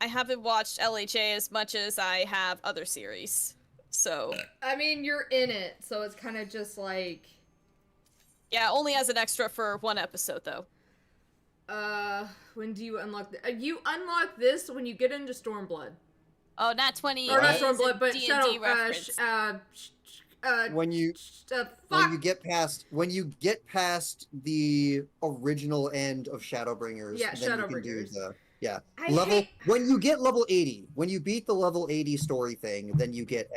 Speaker 4: haven't watched LHA as much as I have other series. So...
Speaker 1: I mean, you're in it, so it's kind of just like...
Speaker 4: Yeah, only as an extra for one episode, though.
Speaker 1: When do you unlock you unlock this when you get into Stormblood.
Speaker 4: Oh, nat 20
Speaker 1: Or not
Speaker 4: is
Speaker 1: Stormblood,
Speaker 4: a
Speaker 1: but
Speaker 4: D&D
Speaker 1: Shadow,
Speaker 4: reference.
Speaker 2: When you get past the original end of Shadowbringers,
Speaker 1: Yeah,
Speaker 2: then you can do
Speaker 1: Shadowbringers.
Speaker 2: when you get level 80, when you beat the level 80 story thing, then you get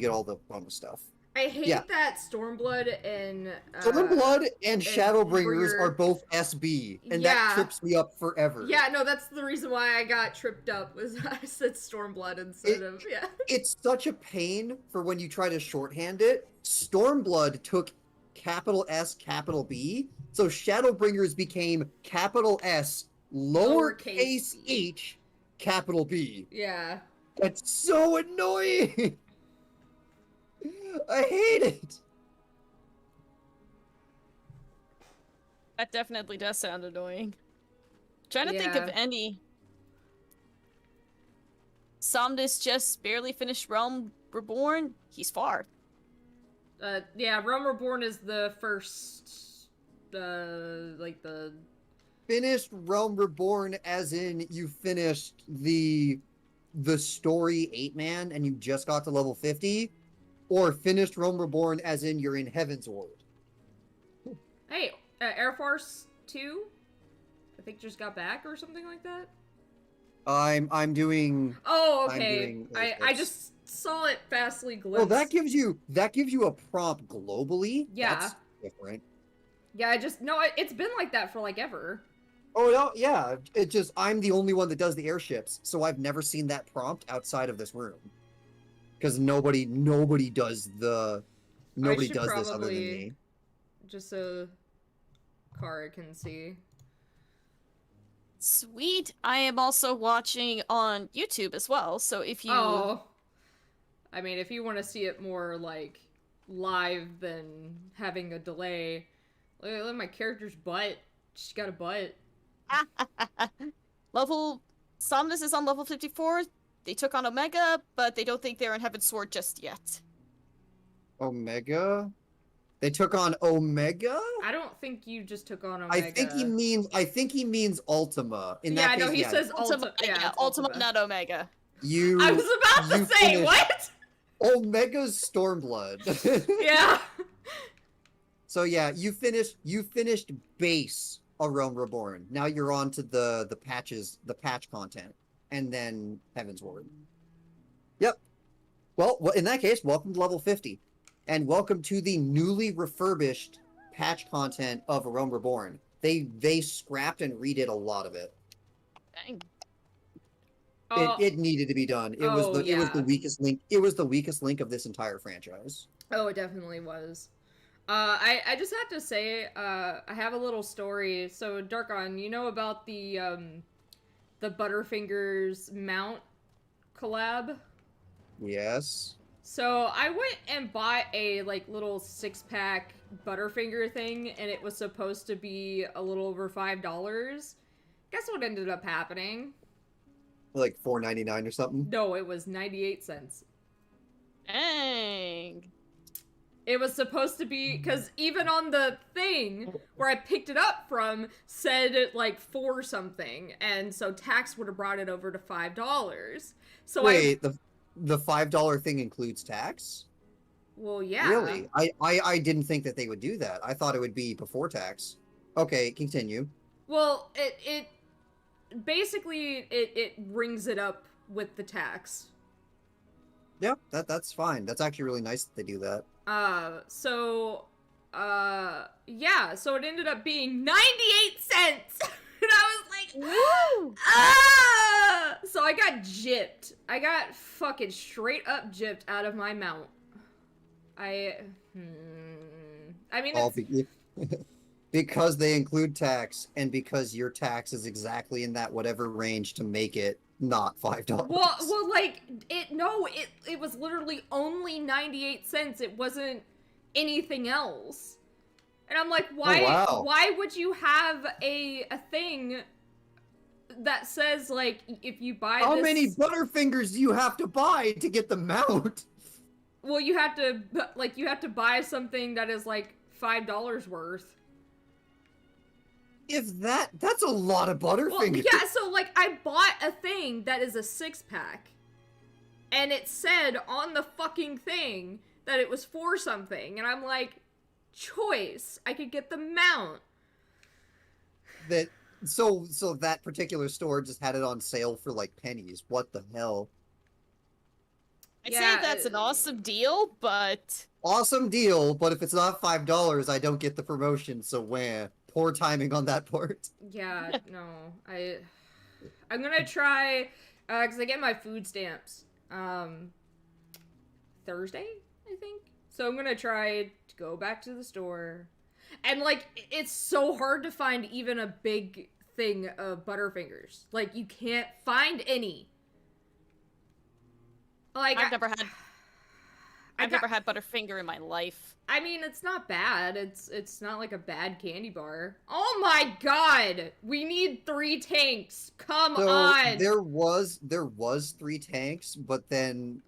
Speaker 2: all the bonus stuff.
Speaker 1: I hate
Speaker 2: Yeah.
Speaker 1: that Stormblood and
Speaker 2: Stormblood and Shadowbringers
Speaker 1: Bringer-
Speaker 2: are both SB, and
Speaker 1: Yeah.
Speaker 2: that trips me up forever.
Speaker 1: Yeah, no, that's the reason why I got tripped up was I said Stormblood instead of
Speaker 2: It's such a pain for when you try to shorthand it. Stormblood took capital S, capital B, so Shadowbringers became capital S, lowercase h, capital B.
Speaker 1: Yeah.
Speaker 2: That's so annoying! I hate it!
Speaker 4: That definitely does sound annoying. Trying to think of
Speaker 1: Yeah.
Speaker 4: any. Somnus just barely finished Realm Reborn. He's far.
Speaker 1: Yeah, Realm Reborn is the first like the
Speaker 2: Finished Realm Reborn as in you finished the story 8-man and you just got to level 50, or finished Realm Reborn as in you're in Heaven's Ward.
Speaker 1: Hey, Air Force 2 I think just got back or something like that.
Speaker 2: I'm doing.
Speaker 1: Oh,
Speaker 2: I'm
Speaker 1: okay.
Speaker 2: doing
Speaker 1: I just saw it fastly glimpse.
Speaker 2: Well, that gives you a prompt globally.
Speaker 1: Yeah.
Speaker 2: That's different.
Speaker 1: Yeah, it's been like that for like ever.
Speaker 2: Oh no, yeah. It just I'm the only one that does the airships, so I've never seen that prompt outside of this room. Because nobody does this other than me.
Speaker 1: Just a car I can see.
Speaker 4: Sweet. I am also watching on YouTube as well, so if you...
Speaker 1: Oh. I mean, if you want to see it more, like, live than having a delay, look at my character's butt. She's got a butt.
Speaker 4: Somnus is on level 54. They took on Omega, but they don't think they're in Heaven's Sword just yet.
Speaker 2: Omega? They took on Omega?
Speaker 1: I don't think you just took on Omega.
Speaker 2: I think he means Ultima. In
Speaker 1: yeah,
Speaker 2: that case,
Speaker 1: no, he
Speaker 2: yeah.
Speaker 1: says
Speaker 4: Ultima,
Speaker 1: yeah, it's
Speaker 4: Ultima, not Omega.
Speaker 1: I was about to say,
Speaker 2: finished-
Speaker 1: what?
Speaker 2: Omega's Stormblood.
Speaker 1: Yeah.
Speaker 2: So yeah, you finished base A Realm Reborn. Now you're on to the patch content, and then Heaven's Ward. Yep. Well, in that case, welcome to level 50. And welcome to the newly refurbished patch content of A Realm Reborn. They scrapped and redid a lot of it.
Speaker 4: Dang.
Speaker 2: It needed to be done. It was the weakest link. It was the weakest link of this entire franchise.
Speaker 1: Oh, it definitely was. I just have to say, I have a little story. So, Darkon, you know about the the Butterfingers mount collab.
Speaker 2: Yes.
Speaker 1: So I went and bought a like little 6-pack Butterfinger thing, and it was supposed to be a little over $5. Guess what ended up happening?
Speaker 2: Like $4.99 or something.
Speaker 1: No, it was 98 cents.
Speaker 4: Dang.
Speaker 1: It was supposed to be, because even on the thing where I picked it up from said like 4 something, and so tax would have brought it over to $5. So
Speaker 2: Wait, the $5 thing includes tax?
Speaker 1: Well, yeah.
Speaker 2: Really? I didn't think that they would do that. I thought it would be before tax. Okay, continue.
Speaker 1: Well, it basically it rings it up with the tax.
Speaker 2: Yeah, that's fine. That's actually really nice that they do that.
Speaker 1: Yeah, so it ended up being 98 cents. And I was like,
Speaker 4: Woo!
Speaker 1: ah! So I got gypped. I got fucking straight up gypped out of my mount. I mean,
Speaker 2: All
Speaker 1: it's,
Speaker 2: because they include tax, and because your tax is exactly in that whatever range to make it not $5.
Speaker 1: well, like, it was literally only 98 cents. It wasn't anything else. And I'm like,
Speaker 2: wow.
Speaker 1: why would you have a thing that says, like, if you buy
Speaker 2: How
Speaker 1: this...
Speaker 2: many Butterfingers do you have to buy to get the mount?
Speaker 1: Well, you have to buy something that is, like, $5 worth.
Speaker 2: If that's a lot of Butterfingers.
Speaker 1: Well, yeah, so, like, I bought a thing that is a 6-pack. And it said on the fucking thing that it was 4 something. And I'm like, choice. I could get the mount.
Speaker 2: So that particular store just had it on sale for, like, pennies. What the hell?
Speaker 4: I'd
Speaker 1: Yeah,
Speaker 4: say that's an awesome deal, but...
Speaker 2: Awesome deal, but if it's not $5, I don't get the promotion, so wah. Poor timing on that part.
Speaker 1: Yeah, no. I'm gonna try, because I get my food stamps, Thursday, I think? So I'm gonna try to go back to the store. And, like, it's so hard to find even a big thing of Butterfingers. Like, you can't find any. Like,
Speaker 4: I've never had Butterfinger in my life.
Speaker 1: I mean, it's not bad. It's not like a bad candy bar. Oh my god! We need 3 tanks. Come on.
Speaker 2: There was 3 tanks, but then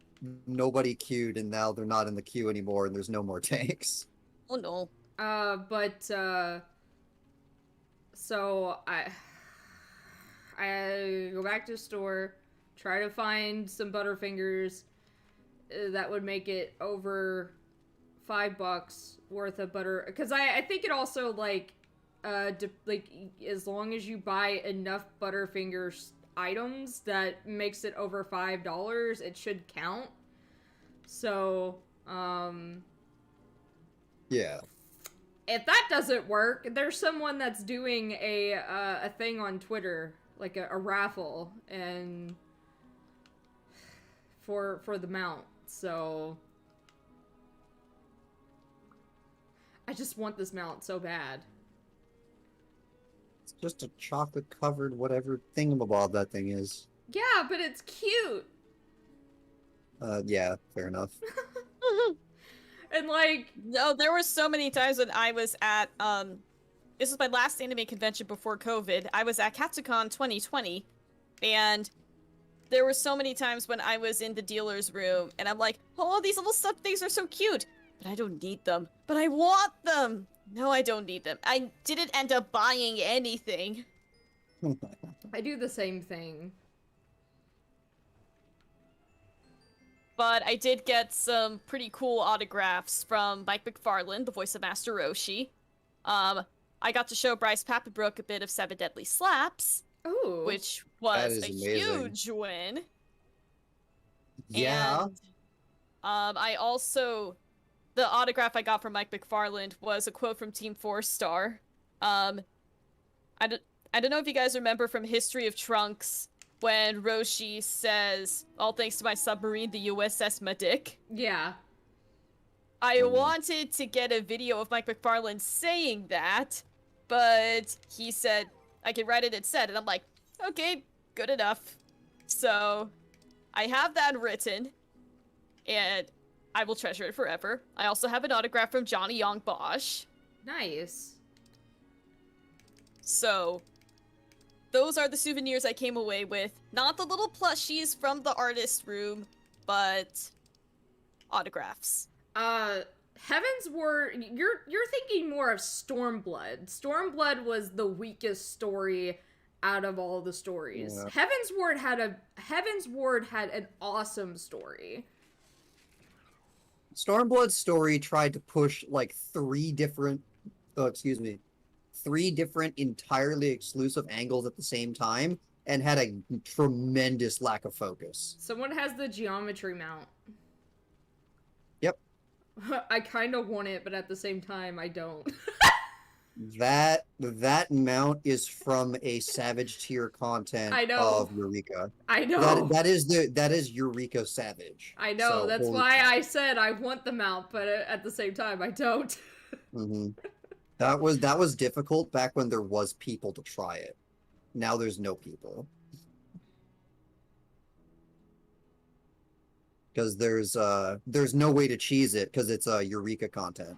Speaker 2: nobody queued, and now they're not in the queue anymore, and there's no more tanks.
Speaker 4: Oh no.
Speaker 1: So I go back to the store, try to find some Butterfingers that would make it over $5 worth of butter, because I think it also, like, as long as you buy enough Butterfingers items that makes it over $5, it should count. So,
Speaker 2: Yeah.
Speaker 1: if that doesn't work, there's someone that's doing a thing on Twitter, like a raffle, and for the mount. So I just want this mount so bad.
Speaker 2: It's just a chocolate-covered whatever thingamabob that thing is.
Speaker 1: Yeah, but it's cute.
Speaker 2: Yeah, fair enough.
Speaker 1: And, like...
Speaker 4: No, there were so many times when I was at, this was my last anime convention before COVID. I was at Katsucon 2020, and there were so many times when I was in the dealer's room, and I'm like, oh, these little sub things are so cute, but I don't need them. But I want them! No, I don't need them. I didn't end up buying anything.
Speaker 1: I do the same thing.
Speaker 4: But I did get some pretty cool autographs from Mike McFarlane, the voice of Master Roshi. I got to show Bryce Papenbrook a bit of Seven Deadly Slaps,
Speaker 1: Ooh.
Speaker 4: which was
Speaker 2: is
Speaker 4: a
Speaker 2: amazing.
Speaker 4: huge win.
Speaker 2: Yeah.
Speaker 4: And, I also... The autograph I got from Mike McFarland was a quote from Team 4-Star. I don't know if you guys remember from History of Trunks when Roshi says, all thanks to my submarine, the USS Madik.
Speaker 1: Yeah.
Speaker 4: I wanted to get a video of Mike McFarland saying that, but he said, I can write it instead, and I'm like, okay, good enough. So, I have that written, and I will treasure it forever. I also have an autograph from Johnny Young Bosch.
Speaker 1: Nice.
Speaker 4: So, those are the souvenirs I came away with. Not the little plushies from the artist room, but autographs.
Speaker 1: Heaven's Word, you're thinking more of Stormblood. Stormblood was the weakest story out of all the stories.
Speaker 2: Yeah.
Speaker 1: Heaven's Ward had an awesome story.
Speaker 2: Stormblood's story tried to push like three different entirely exclusive angles at the same time and had a tremendous lack of focus.
Speaker 1: Someone has the geometry mount.
Speaker 2: Yep.
Speaker 1: I kind of want it, but at the same time, I don't.
Speaker 2: That mount is from a Savage tier content
Speaker 1: I know.
Speaker 2: of Eureka.
Speaker 1: I know.
Speaker 2: That is Eureka Savage.
Speaker 1: I know.
Speaker 2: So,
Speaker 1: that's
Speaker 2: holy
Speaker 1: why
Speaker 2: crap.
Speaker 1: I said I want the mount, but at the same time, I don't.
Speaker 2: Mm-hmm. That was difficult back when there was people to try it. Now there's no people. Because there's no way to cheese it because it's Eureka content.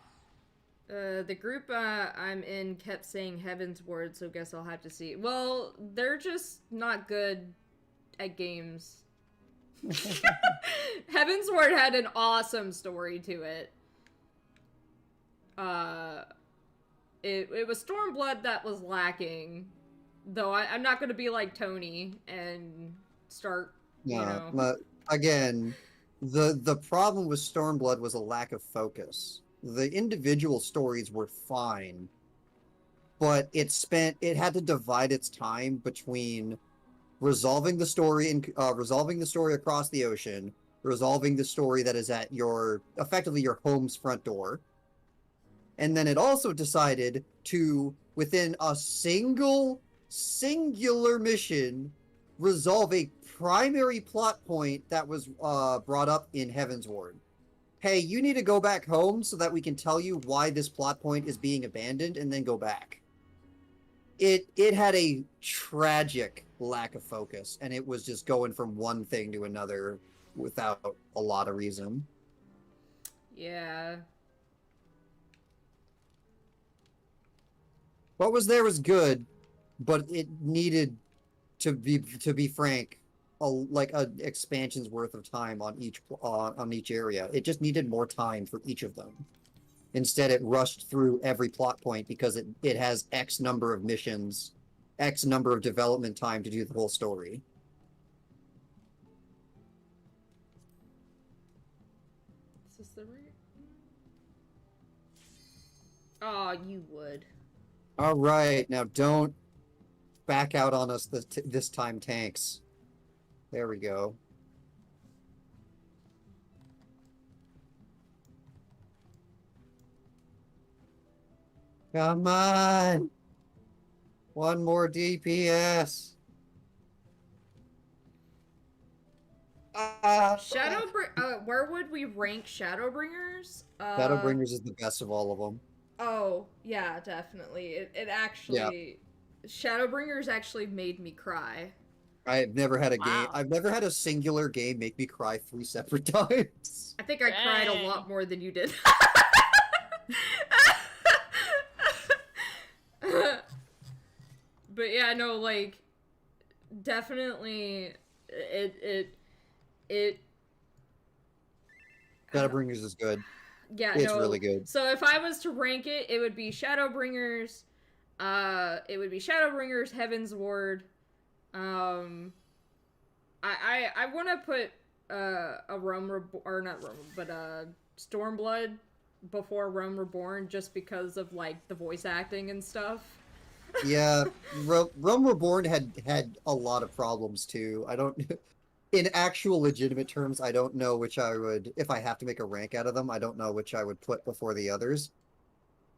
Speaker 1: The group I'm in kept saying Heaven's Word, so guess I'll have to see. Well, they're just not good at games. Heaven's Word had an awesome story to it. It was Stormblood that was lacking. Though I'm not gonna be like Tony and start, you know.
Speaker 2: But again, the problem with Stormblood was a lack of focus. The individual stories were fine, but it had to divide its time between resolving the story across the ocean, resolving the story that is at effectively your home's front door. And then it also decided to, within a singular mission, resolve a primary plot point that was brought up in Heaven's Ward. Hey, you need to go back home so that we can tell you why this plot point is being abandoned, and then go back. It had a tragic lack of focus, and it was just going from one thing to another without a lot of reason.
Speaker 1: Yeah.
Speaker 2: What was there was good, but it needed, to be frank, like an expansion's worth of time on each area. It just needed more time for each of them. Instead, it rushed through every plot point because it has X number of missions, X number of development time to do the whole story.
Speaker 1: Is this the right? Oh, you would.
Speaker 2: All right, now don't back out on us this time, tanks. There we go. Come on! One more DPS.
Speaker 1: Where would we rank Shadowbringers?
Speaker 2: Shadowbringers is the best of all of them.
Speaker 1: Oh, yeah, definitely. It actually... Shadowbringers actually made me cry.
Speaker 2: I've never had a
Speaker 4: Wow.
Speaker 2: game. I've never had a singular game make me cry 3 separate times.
Speaker 1: I think I cried a
Speaker 4: Dang.
Speaker 1: lot more than you did. But yeah, no, like, definitely,
Speaker 2: Shadowbringers is good.
Speaker 1: yeah,
Speaker 2: It's
Speaker 1: no.
Speaker 2: really good.
Speaker 1: So if I was to rank it, it would be Shadowbringers, Heaven's Ward, I want to put, a Stormblood before Rome Reborn just because of, like, the voice acting and stuff.
Speaker 2: Yeah, Realm Reborn had a lot of problems too. I don't, in actual legitimate terms, I don't know which I would, if I have to make a rank out of them, I don't know which I would put before the others.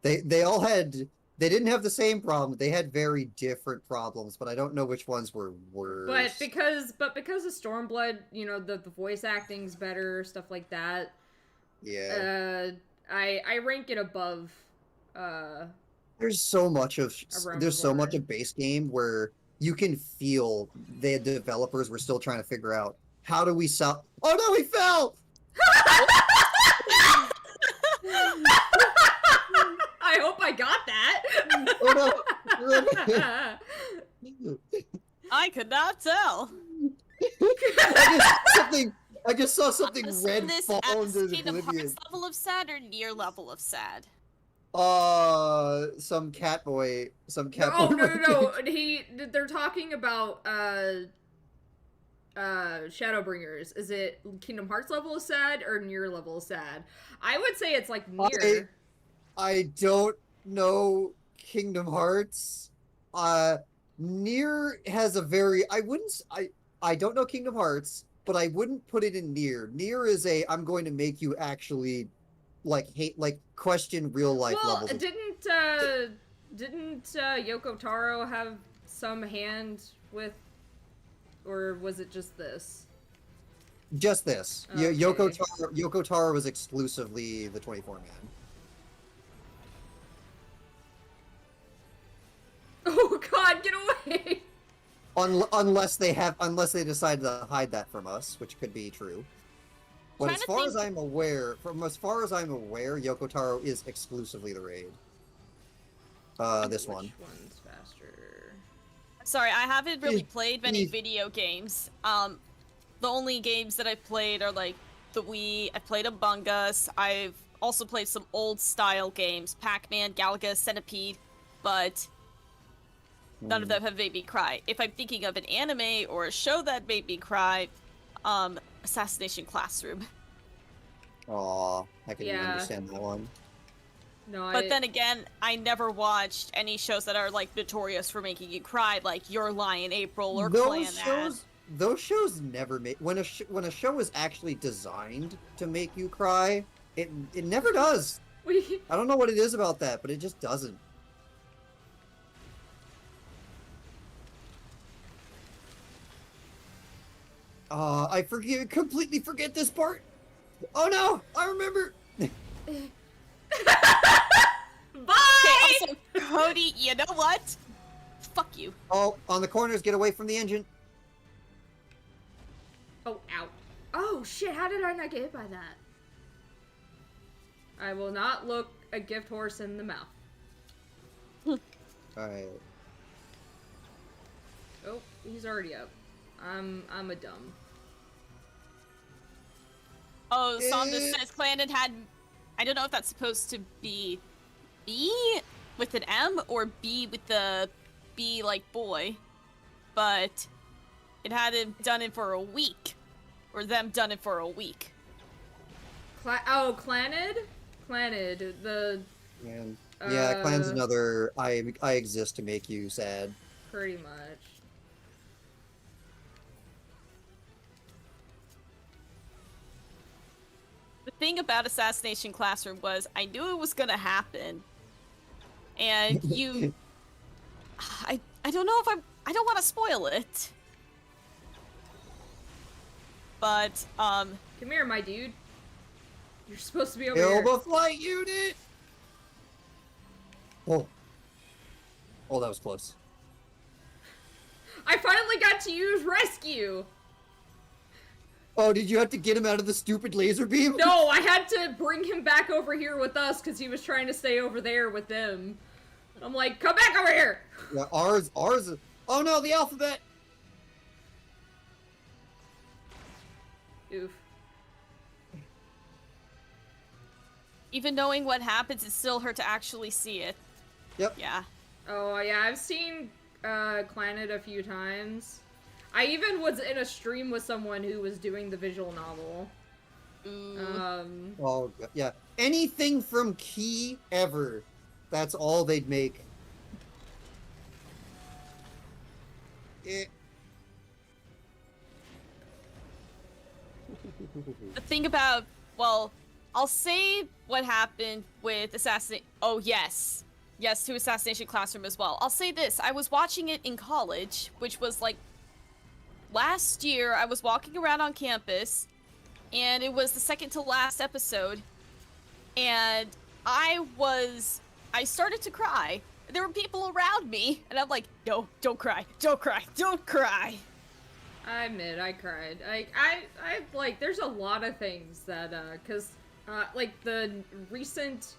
Speaker 2: They all had, they didn't have the same problem. They had very different problems, but I don't know which ones were worse.
Speaker 1: But because of Stormblood, you know, the voice acting's better, stuff like that.
Speaker 2: Yeah.
Speaker 1: I rank it above,
Speaker 2: There's so much of
Speaker 1: Realm
Speaker 2: there's so much
Speaker 1: Reborn.
Speaker 2: of base game where you can feel the developers were still trying to figure out how do we sell. Oh no, he fell!
Speaker 1: I hope I got that.
Speaker 2: Oh no!
Speaker 4: I could not tell.
Speaker 2: I just saw something
Speaker 4: Was
Speaker 2: red
Speaker 4: this
Speaker 2: fall
Speaker 4: as
Speaker 2: into
Speaker 4: Kingdom
Speaker 2: oblivion.
Speaker 4: Hearts level of sad or Nier level of sad?
Speaker 2: Some cat boy.
Speaker 1: No, they're talking about Shadowbringers. Is it Kingdom Hearts level of sad or Nier level of sad? I would say it's like Nier.
Speaker 2: I don't know Kingdom Hearts. Nier has a very I don't know Kingdom Hearts, but I wouldn't put it in Nier. Nier is I'm going to make you actually question real life levels.
Speaker 1: Didn't Yoko Taro have some hand with, or was it just this?
Speaker 2: Just this.
Speaker 1: Okay.
Speaker 2: Yoko Taro was exclusively the 24-man.
Speaker 1: Oh God, get away!
Speaker 2: Unless they decide to hide that from us, which could be true. But as far as I'm aware, Yoko Taro is exclusively the raid. This one.
Speaker 1: Which one's faster?
Speaker 4: Sorry, I haven't really played many video games. The only games that I've played are like the Wii. I've played Among Us. I've also played some old style games, Pac-Man, Galaga, Centipede, but none of them have made me cry. If I'm thinking of an anime or a show that made me cry, Assassination Classroom.
Speaker 2: Aw, I can understand that one.
Speaker 1: No,
Speaker 4: But then again, I never watched any shows that are like notorious for making you cry, like Your Lie in April or
Speaker 2: Those shows never make when a show is actually designed to make you cry, it never does. I don't know what it is about that, but it just doesn't. I completely forget this part. Oh no, I remember.
Speaker 1: Bye!
Speaker 4: Okay, also, Cody, you know what? Fuck you.
Speaker 2: Oh, on the corners, get away from the engine.
Speaker 1: Oh, ow. Oh, shit, how did I not get hit by that? I will not look a gift horse in the mouth.
Speaker 2: Alright.
Speaker 1: Oh, he's already up. I'm a dumb.
Speaker 4: Oh, Sonda says Clandon had... I don't know if that's supposed to be B with an M or B with the B like boy, but it had him done it for a week. Or them done it for a week.
Speaker 1: Clanid? Clanid, the...
Speaker 2: Yeah, Clan's another I exist to make you sad.
Speaker 1: Pretty much.
Speaker 4: The thing about Assassination Classroom was I knew it was gonna happen. And you... I don't know if I don't want to spoil it. But,
Speaker 1: Come here, my dude. You're supposed to be over here.
Speaker 2: Elba flight unit! Oh, that was close.
Speaker 1: I finally got to use rescue!
Speaker 2: Oh, did you have to get him out of the stupid laser beam?
Speaker 1: No, I had to bring him back over here with us because he was trying to stay over there with them. I'm like, come back over here!
Speaker 2: Yeah, ours. Oh no, the alphabet!
Speaker 1: Oof.
Speaker 4: even knowing what happens, it still hurt to actually see it.
Speaker 2: Yep.
Speaker 4: Yeah.
Speaker 1: Oh, yeah, I've seen Clannad a few times. I even was in a stream with someone who was doing the visual novel.
Speaker 2: Oh, yeah. Anything from Key ever. That's all they'd make.
Speaker 4: The thing about, well, I'll say what happened with Oh, yes. Yes, to Assassination Classroom as well. I'll say this. I was watching it in college, which was like last year. I was walking around on campus, and it was the second to last episode, and I started to cry, there were people around me, and I'm like, no, don't cry, don't cry, don't cry.
Speaker 1: I admit, I cried. I like, there's a lot of things that, like, the recent,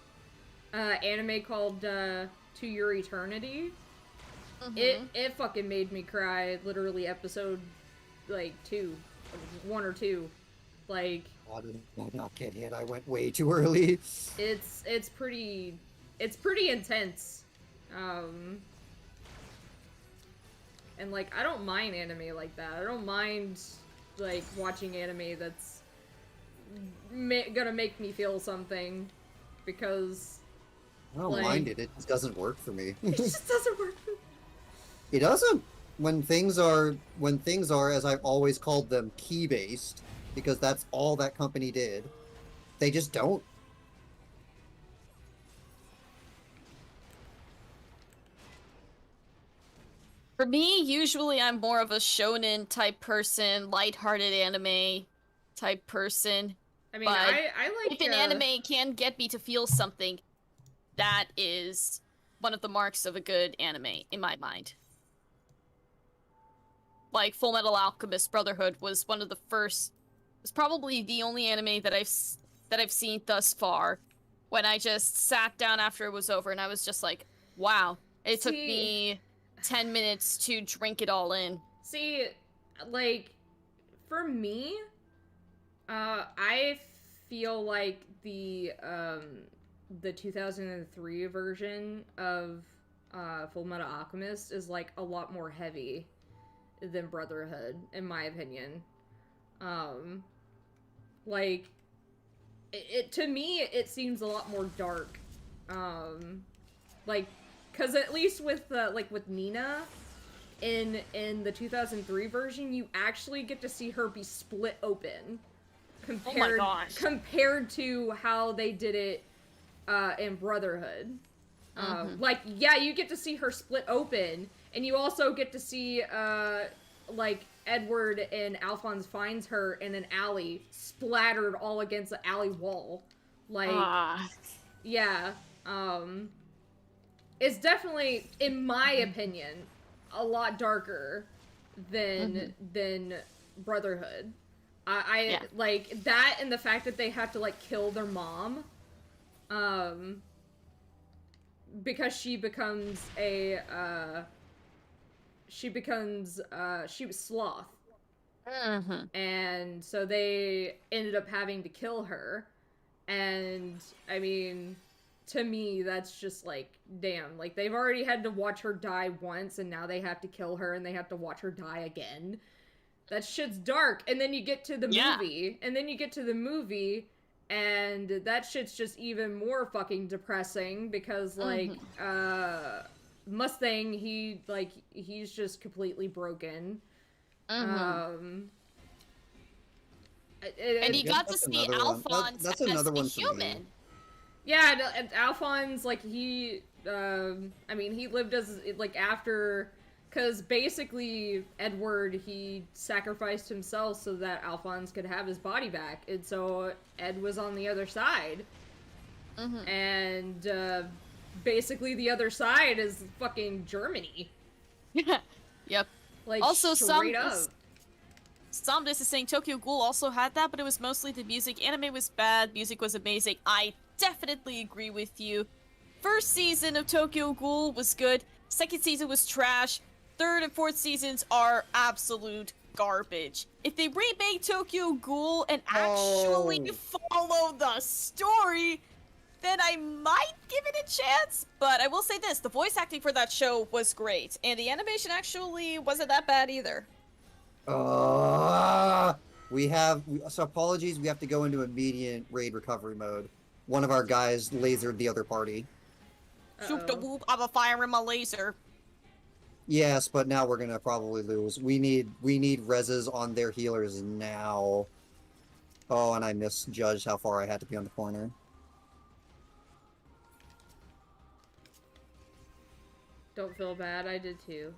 Speaker 1: anime called, To Your Eternity, it fucking made me cry, literally episode, like, 1 or 2. Like...
Speaker 2: Why did I not get hit? I went way too early.
Speaker 1: It's pretty intense. And like, I don't mind anime like that. I don't mind like watching anime that's gonna make me feel something, because
Speaker 2: I don't
Speaker 1: like,
Speaker 2: mind it. It just doesn't work for me.
Speaker 1: it just doesn't work for me.
Speaker 2: It doesn't. When things are, as I've always called them, key-based, because that's all that company did, they just don't.
Speaker 4: For me, usually I'm more of a shonen type person, lighthearted anime type person.
Speaker 1: I mean,
Speaker 4: But
Speaker 1: I like
Speaker 4: if an anime can get me to feel something, that is one of the marks of a good anime, in my mind. Like, Full Metal Alchemist Brotherhood was one of the first... It's probably the only anime that I've seen thus far, when I just sat down after it was over and I was just like, wow. It took me 10 minutes to drink it all in.
Speaker 1: See, like, for me, I feel like the 2003 version of Full Metal Alchemist is like a lot more heavy than Brotherhood, in my opinion. Like, it to me, it seems a lot more dark. Like, cause at least with like with Nina, in the 2003 version, you actually get to see her be split open, compared to how they did it in Brotherhood. Like, yeah, you get to see her split open, and you also get to see like Edward and Alphonse finds her in an alley, splattered all against the alley wall. Like, yeah, it's definitely, in my opinion, a lot darker than Brotherhood. I like that, and the fact that they have to like kill their mom, because she becomes a she was Sloth. And so they ended up having to kill her. And I mean, to me, that's just like, damn, like, they've already had to watch her die once, and now they have to kill her, and they have to watch her die again. That shit's dark. And then you get to the movie, and that shit's just even more fucking depressing, because like Mustang, he's just completely broken. And
Speaker 4: you got to see Alphonse
Speaker 2: that's
Speaker 4: as
Speaker 2: another
Speaker 4: a
Speaker 2: one for me.
Speaker 4: human.
Speaker 1: Yeah, and Alphonse, like, he, I mean, he lived as, like, after, because basically Edward, he sacrificed himself so that Alphonse could have his body back, and so Ed was on the other side. And, basically the other side is fucking Germany.
Speaker 4: Yep.
Speaker 1: Like,
Speaker 4: also,
Speaker 1: straight up.
Speaker 4: This is saying Tokyo Ghoul also had that, but it was mostly the music. Anime was bad, music was amazing. I definitely agree with you. First season of Tokyo Ghoul was good. Second season was trash. Third and fourth seasons are absolute garbage. If they remake Tokyo Ghoul and actually follow the story, then I might give it a chance. But I will say this, the voice acting for that show was great, and the animation actually wasn't that bad either.
Speaker 2: So apologies, we have to go into immediate raid recovery mode. One of our guys lasered the other party.
Speaker 4: Shoot the whoop, I'm a fire in my laser.
Speaker 2: Yes, but now we're gonna probably lose. We need reses on their healers now. Oh, and I misjudged how far I had to be on the corner.
Speaker 1: Don't feel bad, I did too.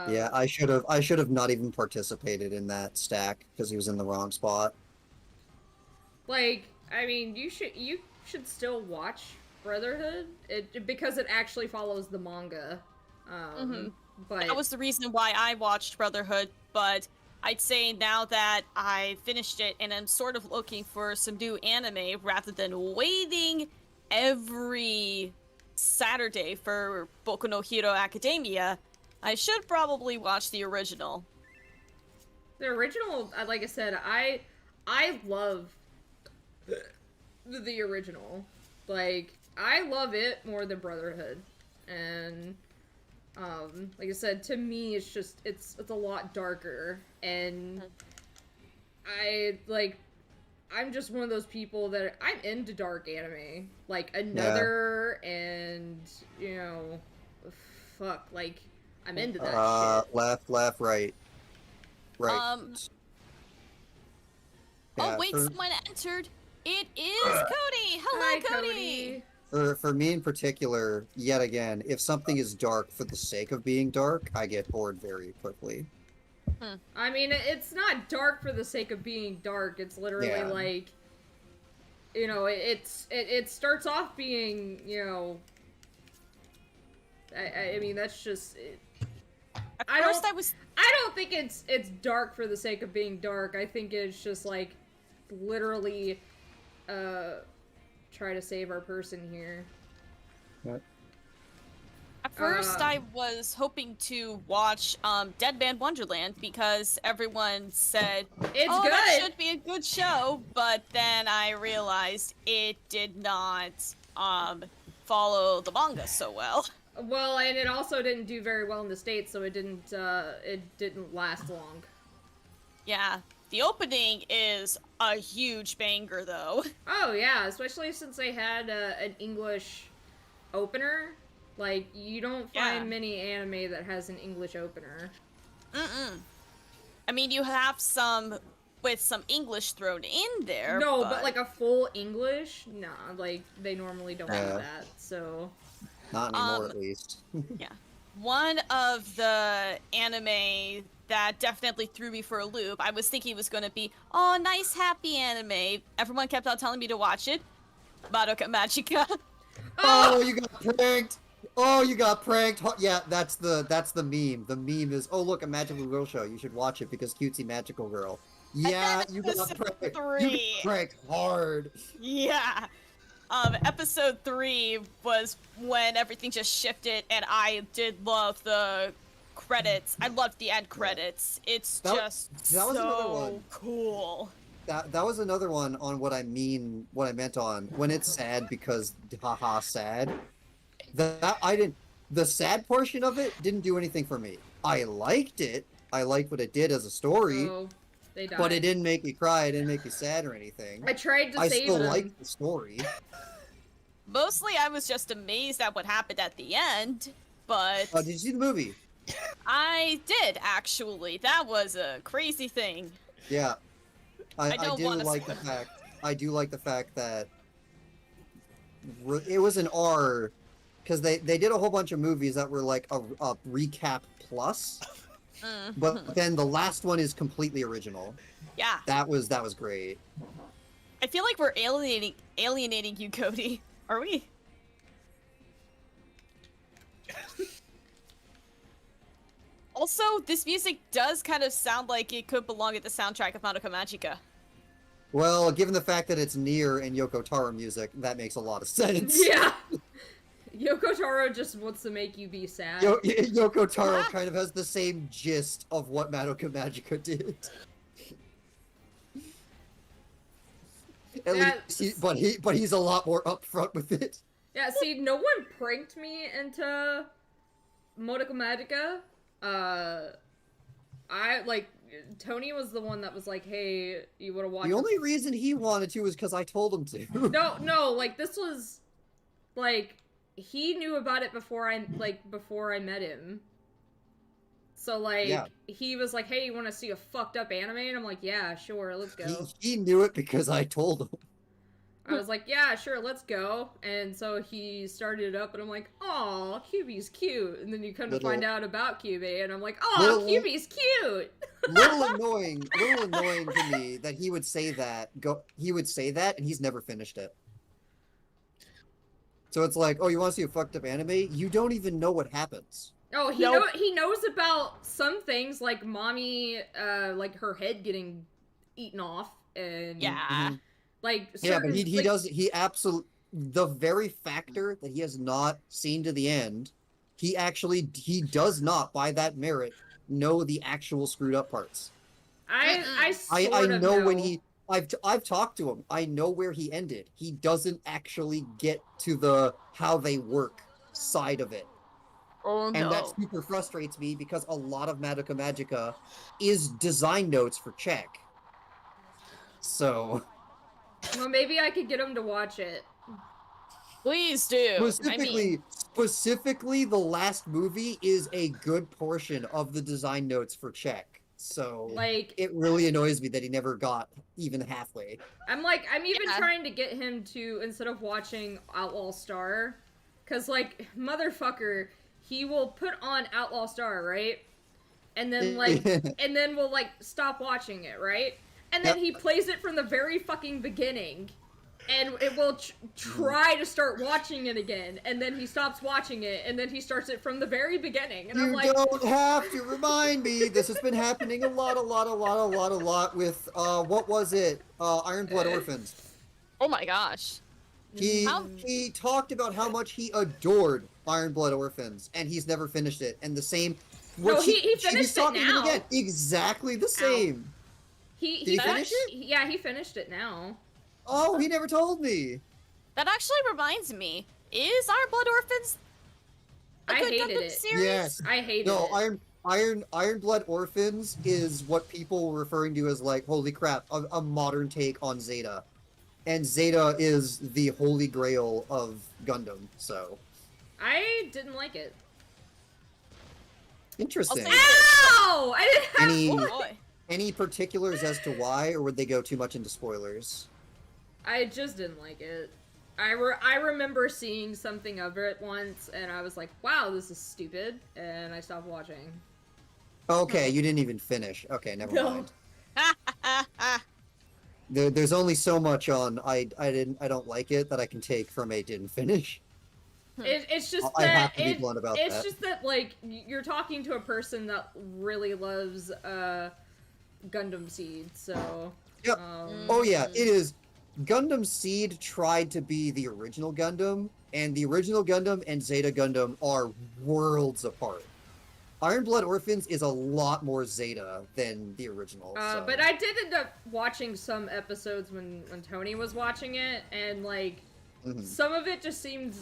Speaker 2: Yeah, I should have not even participated in that stack because he was in the wrong spot.
Speaker 1: Like, I mean, you should still watch Brotherhood because it actually follows the manga. But
Speaker 4: That was the reason why I watched Brotherhood, but I'd say now that I finished it and I'm sort of looking for some new anime rather than waiting every Saturday for Boku no Hero Academia, I should probably watch the original.
Speaker 1: the original, like I said, I love the original. Like, I love it more than Brotherhood, and like I said, to me, it's a lot darker, and I'm just one of those people that I'm into dark anime, like Another, and fuck, like I'm into that shit.
Speaker 2: Left, right.
Speaker 4: Oh
Speaker 2: Yeah,
Speaker 4: wait, someone entered. It is Cody. Hello,
Speaker 1: Hi,
Speaker 4: Cody.
Speaker 2: for me in particular, yet again, if something is dark for the sake of being dark, I get bored very quickly.
Speaker 1: I mean, it's not dark for the sake of being dark. It's literally
Speaker 2: Yeah.
Speaker 1: like, it starts off being, I mean, that's just.
Speaker 4: At
Speaker 1: I
Speaker 4: first,
Speaker 1: don't- I don't think it's dark for the sake of being dark. I think it's just like, literally, try to save our person here.
Speaker 4: I was hoping to watch Dead Man Wonderland because everyone said,
Speaker 1: It's
Speaker 4: "Oh,
Speaker 1: good.
Speaker 4: that should be a good show," but then I realized it did not follow the manga so well.
Speaker 1: Well, and it also didn't do very well in the States, so it didn't last long.
Speaker 4: Yeah, the opening is a huge banger, though.
Speaker 1: Oh yeah, especially since they had an English opener. Like, you don't find
Speaker 4: Yeah.
Speaker 1: many anime that has an English opener.
Speaker 4: I mean, you have some with some English thrown in there.
Speaker 1: No, but like a full English, nah. Like, they normally don't do
Speaker 2: Yeah.
Speaker 1: that. So
Speaker 2: Not anymore, at least.
Speaker 4: Yeah. One of the anime that definitely threw me for a loop, I was thinking it was going to be, oh, nice, happy anime. Everyone kept on telling me to watch it. Madoka Magica.
Speaker 2: Oh, you got pranked! Oh, you got pranked! Yeah, that's the meme. The meme is, oh look, a magical girl show. You should watch it because cutesy magical girl. Yeah,
Speaker 4: then
Speaker 2: you got
Speaker 4: episode
Speaker 2: pranked. You
Speaker 4: 3.
Speaker 2: got pranked hard.
Speaker 4: Yeah. Episode 3 was when everything just shifted, and I did love the credits. I loved the end credits. It's
Speaker 2: That
Speaker 4: just
Speaker 2: was another
Speaker 4: so
Speaker 2: one.
Speaker 4: cool.
Speaker 2: That was another one on what I meant on when it's sad because haha sad. The sad portion of it didn't do anything for me. I liked it. I liked what it did as a story,
Speaker 1: oh, they died.
Speaker 2: but it didn't make me cry. It didn't make me sad or anything.
Speaker 1: I tried to
Speaker 2: I
Speaker 1: save
Speaker 2: still
Speaker 1: them.
Speaker 2: liked the story.
Speaker 4: Mostly, I was just amazed at what happened at the end, but
Speaker 2: Did you see the movie?
Speaker 4: I did, actually. That was a crazy thing.
Speaker 2: Yeah,
Speaker 4: I
Speaker 2: I
Speaker 4: don't
Speaker 2: do
Speaker 4: wanna
Speaker 2: like the
Speaker 4: spoil.
Speaker 2: fact. I do like the fact that it was an R, because they did a whole bunch of movies that were like a recap plus, but then the last one is completely original.
Speaker 4: Yeah.
Speaker 2: That was great.
Speaker 4: I feel like we're alienating you, Cody. Are we? Also, this music does kind of sound like it could belong at the soundtrack of Madoka Magica.
Speaker 2: Well, given the fact that it's Nier and Yoko Taro music, that makes a lot of sense.
Speaker 1: Yeah. Yoko Taro just wants to make you be sad.
Speaker 2: Yoko Taro kind of has the same gist of what Madoka Magica did. At
Speaker 1: Yeah,
Speaker 2: least, but he's a lot more upfront with it.
Speaker 1: Yeah, see, no one pranked me into Madoka Magica. Tony was the one that was like, hey, you wanna watch
Speaker 2: The only reason he wanted to was because I told him to.
Speaker 1: No, like, this was, like, he knew about it before I met him. So, like,
Speaker 2: Yeah.
Speaker 1: he was like, hey, you wanna see a fucked up anime? And I'm like, yeah, sure, let's go.
Speaker 2: He knew it because I told him.
Speaker 1: I was like, yeah, sure, let's go. And so he started it up, and I'm like, oh, QB's cute. And then you come to find out about QB, and I'm like, oh, QB's cute.
Speaker 2: little annoying to me that he would say that. He would say that, and he's never finished it. So it's like, oh, you want to see a fucked up anime? You don't even know what happens.
Speaker 1: Oh, he knows about some things, like mommy, like her head getting eaten off, and like certain,
Speaker 2: he absolutely, the very factor that he has not seen to the end, he does not, by that merit, know the actual screwed up parts.
Speaker 1: I
Speaker 2: know when I've talked to him. I know where he ended. He doesn't actually get to the how they work side of it.
Speaker 4: Oh no.
Speaker 2: And that super frustrates me because a lot of Madoka Magica is design notes for Czech. So,
Speaker 1: well, maybe I could get him to watch it.
Speaker 4: Please do.
Speaker 2: Specifically, the last movie is a good portion of the design notes for Czech. So,
Speaker 1: like,
Speaker 2: it really annoys me that he never got even halfway.
Speaker 1: I'm even trying to get him to, instead of watching Outlaw Star, because, like, motherfucker, he will put on Outlaw Star, right? And then, like, and then we'll, like, stop watching it, right? And then he plays it from the very fucking beginning, and it will try to start watching it again, and then he stops watching it, and then he starts it from the very beginning, and I'm like...
Speaker 2: You don't have to remind me! This has been happening a lot with, what was it? Iron Blood Orphans.
Speaker 4: Oh my gosh.
Speaker 2: He talked about how much he adored Iron Blood Orphans, and he's never finished it, and the same...
Speaker 1: he finished it now.
Speaker 2: Again, exactly the same.
Speaker 1: Did
Speaker 2: he finish it?
Speaker 1: Yeah, he finished it now.
Speaker 2: Oh, he never told me.
Speaker 4: That actually reminds me. Is Iron Blood Orphans a good
Speaker 1: hated
Speaker 4: Gundam
Speaker 1: it.
Speaker 4: series?
Speaker 2: Yes.
Speaker 1: I hated it.
Speaker 2: Iron Blood Orphans is what people were referring to as, like, holy crap, a modern take on Zeta. And Zeta is the holy grail of Gundam, so.
Speaker 1: I didn't like it.
Speaker 2: Interesting.
Speaker 1: Ow! I didn't have
Speaker 2: any particulars as to why, or would they go too much into spoilers?
Speaker 1: I just didn't like it. I remember seeing something of it once, and I was like, wow, this is stupid, and I stopped watching.
Speaker 2: Okay, you didn't even finish. Okay, never mind. There's only so much on I don't like it that I can take from a didn't finish.
Speaker 1: It's just
Speaker 2: I
Speaker 1: that
Speaker 2: have to be blunt about that.
Speaker 1: It's just that, like, you're talking to a person that really loves Gundam Seed, so.
Speaker 2: Yep. Oh yeah, it is. Gundam Seed tried to be the original Gundam, and the original Gundam and Zeta Gundam are worlds apart. Iron Blood Orphans is a lot more Zeta than the original. So.
Speaker 1: But I did end up watching some episodes when Tony was watching it, and, like, some of it just seemed,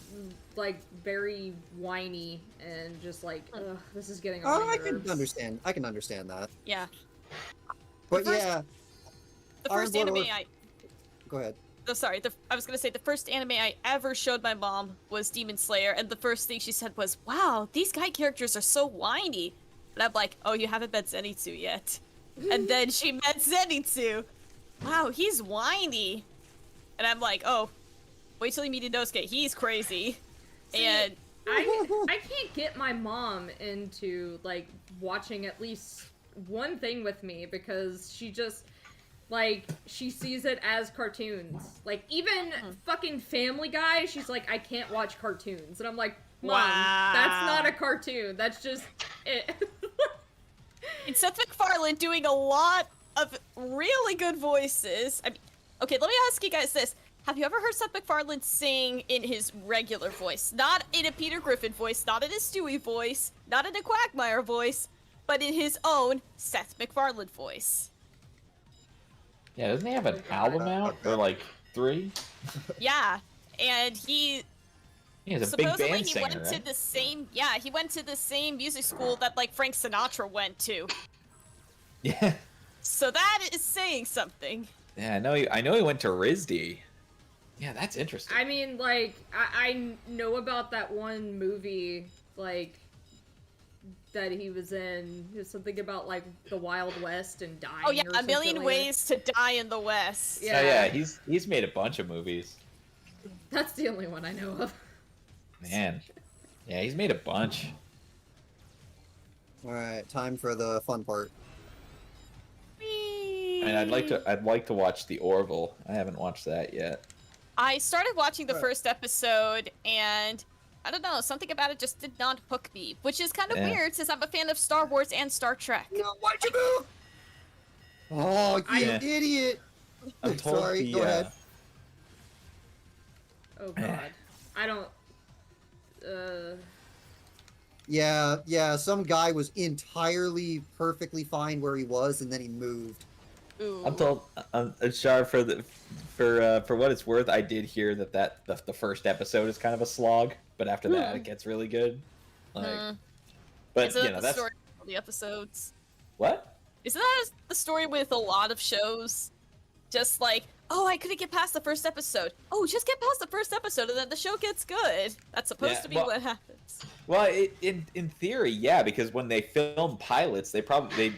Speaker 1: like, very whiny, and just like, ugh, this is getting on my nerves.
Speaker 2: I can understand that.
Speaker 4: Yeah.
Speaker 2: But
Speaker 4: the
Speaker 2: Iron
Speaker 4: first
Speaker 2: Blood
Speaker 4: anime
Speaker 2: Go ahead.
Speaker 4: Oh, sorry. I was gonna say the first anime I ever showed my mom was Demon Slayer, and the first thing she said was, "Wow, these guy characters are so whiny." And I'm like, "Oh, you haven't met Zenitsu yet." And then she met Zenitsu. Wow, he's whiny. And I'm like, "Oh, wait till you meet Inosuke. He's crazy."
Speaker 1: See,
Speaker 4: and
Speaker 1: I can't get my mom into, like, watching at least one thing with me because she just, like, she sees it as cartoons. Like, even fucking Family Guy, she's like, I can't watch cartoons. And I'm like, Mom, that's not a cartoon. That's just it.
Speaker 4: And Seth MacFarlane doing a lot of really good voices. I mean, okay, let me ask you guys this. Have you ever heard Seth MacFarlane sing in his regular voice? Not in a Peter Griffin voice, not in a Stewie voice, not in a Quagmire voice, but in his own Seth MacFarlane voice.
Speaker 5: Yeah, doesn't he have an album out? Or like 3?
Speaker 4: Yeah, and he
Speaker 5: is a big band singer,
Speaker 4: went to the same he went to the same music school that, like, Frank Sinatra went to.
Speaker 5: Yeah.
Speaker 4: So that is saying something.
Speaker 5: Yeah, I know he went to RISD. Yeah, that's interesting.
Speaker 1: I mean, like, I know about that one movie, like, that he was in. It was something about like the Wild West and dying.
Speaker 4: Oh yeah,
Speaker 1: or
Speaker 4: A Million
Speaker 1: something like
Speaker 4: Ways to Die in the West.
Speaker 1: Yeah.
Speaker 5: Oh yeah, he's made a bunch of movies.
Speaker 1: that. That's the only one I know of.
Speaker 5: Man. Yeah, he's made a bunch.
Speaker 2: Alright, time for the fun part.
Speaker 5: I mean, I'd like to watch The Orville. I haven't watched that yet.
Speaker 4: I started watching the
Speaker 2: Right.
Speaker 4: first episode, and I don't know, something about it just did not hook me, which is kind of
Speaker 5: Yeah.
Speaker 4: weird since I'm a fan of Star Wars and Star Trek.
Speaker 2: No, why'd you move? Oh, you
Speaker 5: Yeah.
Speaker 2: idiot!
Speaker 5: I'm told
Speaker 2: Sorry,
Speaker 5: the,
Speaker 2: go ahead.
Speaker 1: Oh god. I don't.
Speaker 2: Yeah, some guy was entirely perfectly fine where he was, and then he moved.
Speaker 4: Ooh.
Speaker 5: I'm told, Shar, for what it's worth, I did hear that the first episode is kind of a slog, but after that it gets really good. Like, but
Speaker 4: Isn't
Speaker 5: you
Speaker 4: that
Speaker 5: know
Speaker 4: the
Speaker 5: that's
Speaker 4: story of the episodes?
Speaker 5: what.
Speaker 4: Isn't that the story with a lot of shows? Just like, oh, I couldn't get past the first episode. Oh, just get past the first episode, and then the show gets good. That's supposed
Speaker 5: Yeah,
Speaker 4: to be
Speaker 5: well-
Speaker 4: what happens.
Speaker 5: Well, in theory, yeah, because when they film pilots, they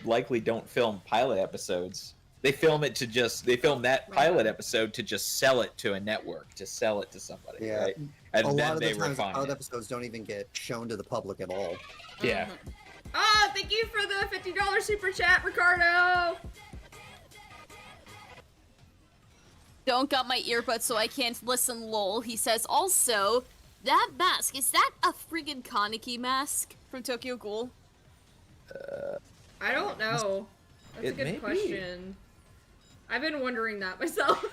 Speaker 5: likely don't film pilot episodes. They film that pilot episode to just sell it to a network, to sell it to somebody,
Speaker 2: Yeah.
Speaker 5: right? And
Speaker 2: A
Speaker 5: then
Speaker 2: lot of
Speaker 5: they
Speaker 2: the times,
Speaker 5: refine
Speaker 2: pilot
Speaker 5: it.
Speaker 2: episodes don't even get shown to the public at all.
Speaker 5: Yeah.
Speaker 1: Ah, thank you for the $50 super chat, Ricardo.
Speaker 6: Don't got my earbuds so I can't listen, lol. He says, also, that mask, is that a friggin' Kaneki mask?
Speaker 4: From Tokyo Ghoul.
Speaker 1: I don't know. That's a
Speaker 5: It may
Speaker 1: good
Speaker 5: be.
Speaker 1: question. I've been wondering that myself.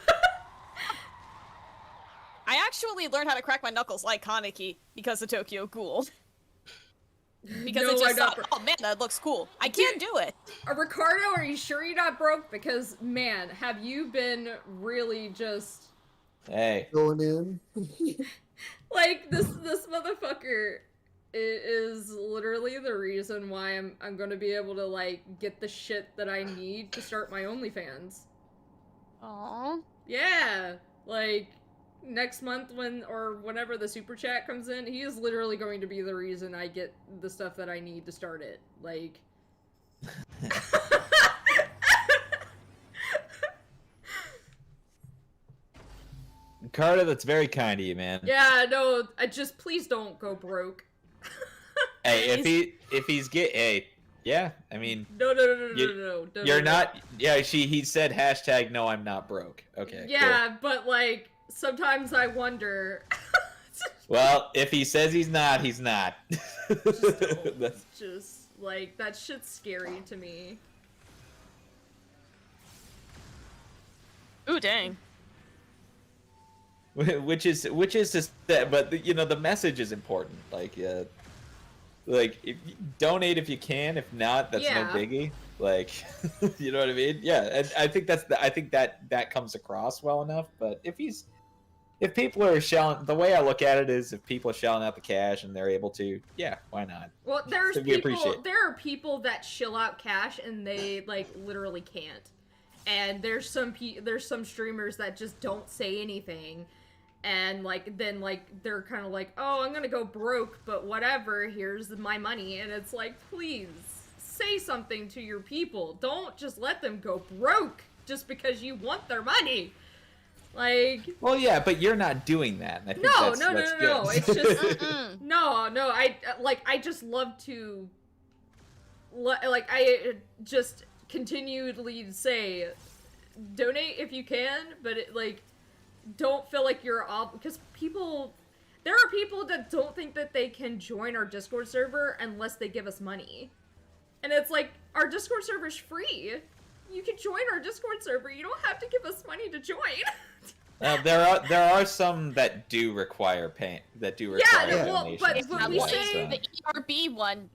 Speaker 4: I actually learned how to crack my knuckles like Kaneki because of Tokyo Ghoul. Because
Speaker 1: No,
Speaker 4: I
Speaker 1: I'm
Speaker 4: just
Speaker 1: not
Speaker 4: thought, oh man, that looks cool. I can't do it.
Speaker 1: Ricardo, are you sure you're not broke? Because, man, have you been really just...
Speaker 5: Hey.
Speaker 2: Going in.
Speaker 1: Like, this motherfucker is literally the reason why I'm gonna be able to, like, get the shit that I need to start my OnlyFans.
Speaker 4: Aww.
Speaker 1: Yeah! Like, next month or whenever the super chat comes in, he is literally going to be the reason I get the stuff that I need to start it. Like...
Speaker 5: Carter, that's very kind of you, man.
Speaker 1: Yeah, no, I just please don't go broke.
Speaker 5: Hey, yeah, I mean,
Speaker 1: No,
Speaker 5: you're not. Yeah, he said hashtag no, I'm not broke. Okay.
Speaker 1: Yeah, but like sometimes I wonder.
Speaker 5: Cool. Well, if he says he's not, he's not. That's-
Speaker 1: Just like that shit's scary to me.
Speaker 4: Ooh, dang.
Speaker 5: which is just that, but you know the message is important. Like if donate if you can. If not, that's
Speaker 1: Yeah.
Speaker 5: no biggie. Like, you know what I mean? Yeah, and I think that comes across well enough. But if people are shelling, the way I look at it is if people are shelling out the cash and they're able to, yeah, why not?
Speaker 1: Well,
Speaker 5: So we appreciate.
Speaker 1: there are people that shill out cash and they like literally can't. And there's some streamers that just don't say anything. And like then like they're kind of like, "Oh, I'm going to go broke, but whatever, here's my money." And it's like, "Please say something to your people. Don't just let them go broke just because you want their money." Like,
Speaker 5: Well, yeah, but you're not doing that. And I think
Speaker 1: no,
Speaker 5: that's,
Speaker 1: no,
Speaker 5: that's
Speaker 1: no,
Speaker 5: good.
Speaker 1: no, no. It's just
Speaker 4: Mm-mm.
Speaker 1: no. I just love to I just continually say donate if you can, but don't feel like you're because there are people that don't think that they can join our Discord server unless they give us money. And it's like, our Discord server's free. You can join our Discord server. You don't have to give us money to join.
Speaker 5: There are some that do require pay. That do require
Speaker 1: Yeah, well,
Speaker 5: donations.
Speaker 1: but
Speaker 5: to
Speaker 1: when
Speaker 5: do
Speaker 1: we
Speaker 5: that,
Speaker 1: say
Speaker 5: so.
Speaker 4: The ERB one,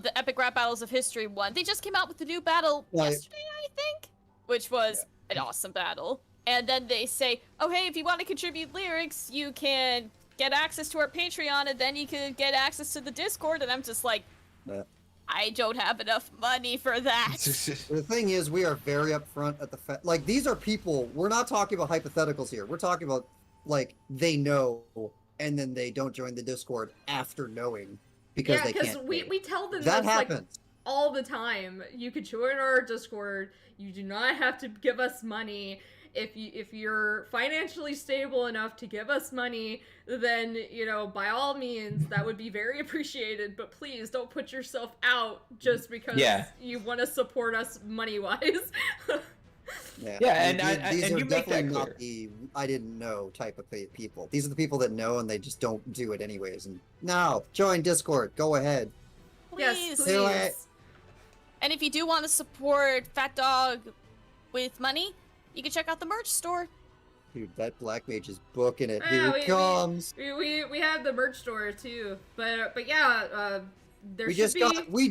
Speaker 4: the Epic Rap Battles of History one, they just came out with the new battle
Speaker 2: Right.
Speaker 4: yesterday, I think, which was an awesome battle. And then they say, oh hey, if you want to contribute lyrics, you can get access to our Patreon, and then you can get access to the Discord. And I'm just like,
Speaker 2: Yeah.
Speaker 4: I don't have enough money for that.
Speaker 2: The thing is, we are very upfront at the fact. Like, these are people. We're not talking about hypotheticals here. We're talking about, like, they know, and then they don't join the Discord after knowing. because
Speaker 1: Yeah,
Speaker 2: they
Speaker 1: because
Speaker 2: can't.
Speaker 1: we
Speaker 2: pay.
Speaker 1: we tell them
Speaker 2: That
Speaker 1: this like
Speaker 2: happens.
Speaker 1: all the time. You could join our Discord. You do not have to give us money. If you're financially stable enough to give us money, then by all means that would be very appreciated. But please don't put yourself out just because
Speaker 5: Yeah.
Speaker 1: you want to support us money wise.
Speaker 5: Yeah, and
Speaker 2: these
Speaker 5: and
Speaker 2: are
Speaker 5: you make that
Speaker 2: definitely
Speaker 5: clear.
Speaker 2: not the I didn't know type of people. These are the people that know and they just don't do it anyways. And now join Discord. Go ahead.
Speaker 1: Yes,
Speaker 4: Please.
Speaker 1: please.
Speaker 2: Do it.
Speaker 4: And if you do want to support Phat Dog with money, you can check out the merch store.
Speaker 2: Dude, that Black Mage is booking it.
Speaker 1: Yeah,
Speaker 2: Here
Speaker 1: we-
Speaker 2: it comes.
Speaker 1: We have the merch store too, but yeah, there
Speaker 2: We
Speaker 1: should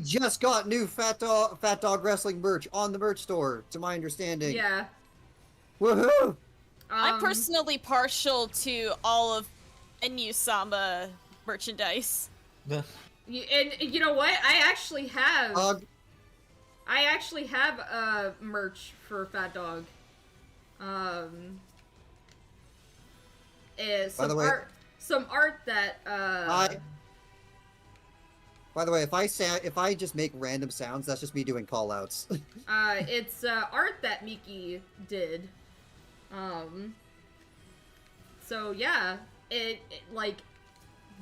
Speaker 2: just got new Fat Dog Wrestling merch on the merch store, to my understanding.
Speaker 1: yeah.
Speaker 2: Woohoo!
Speaker 4: I'm personally partial to all of Inu-sama merchandise.
Speaker 1: And you know what? I actually have merch for Phat Dog.
Speaker 2: By the way-
Speaker 1: some art that
Speaker 2: By the way, if I just make random sounds, that's just me doing call outs.
Speaker 1: it's art that Miki did. So yeah, like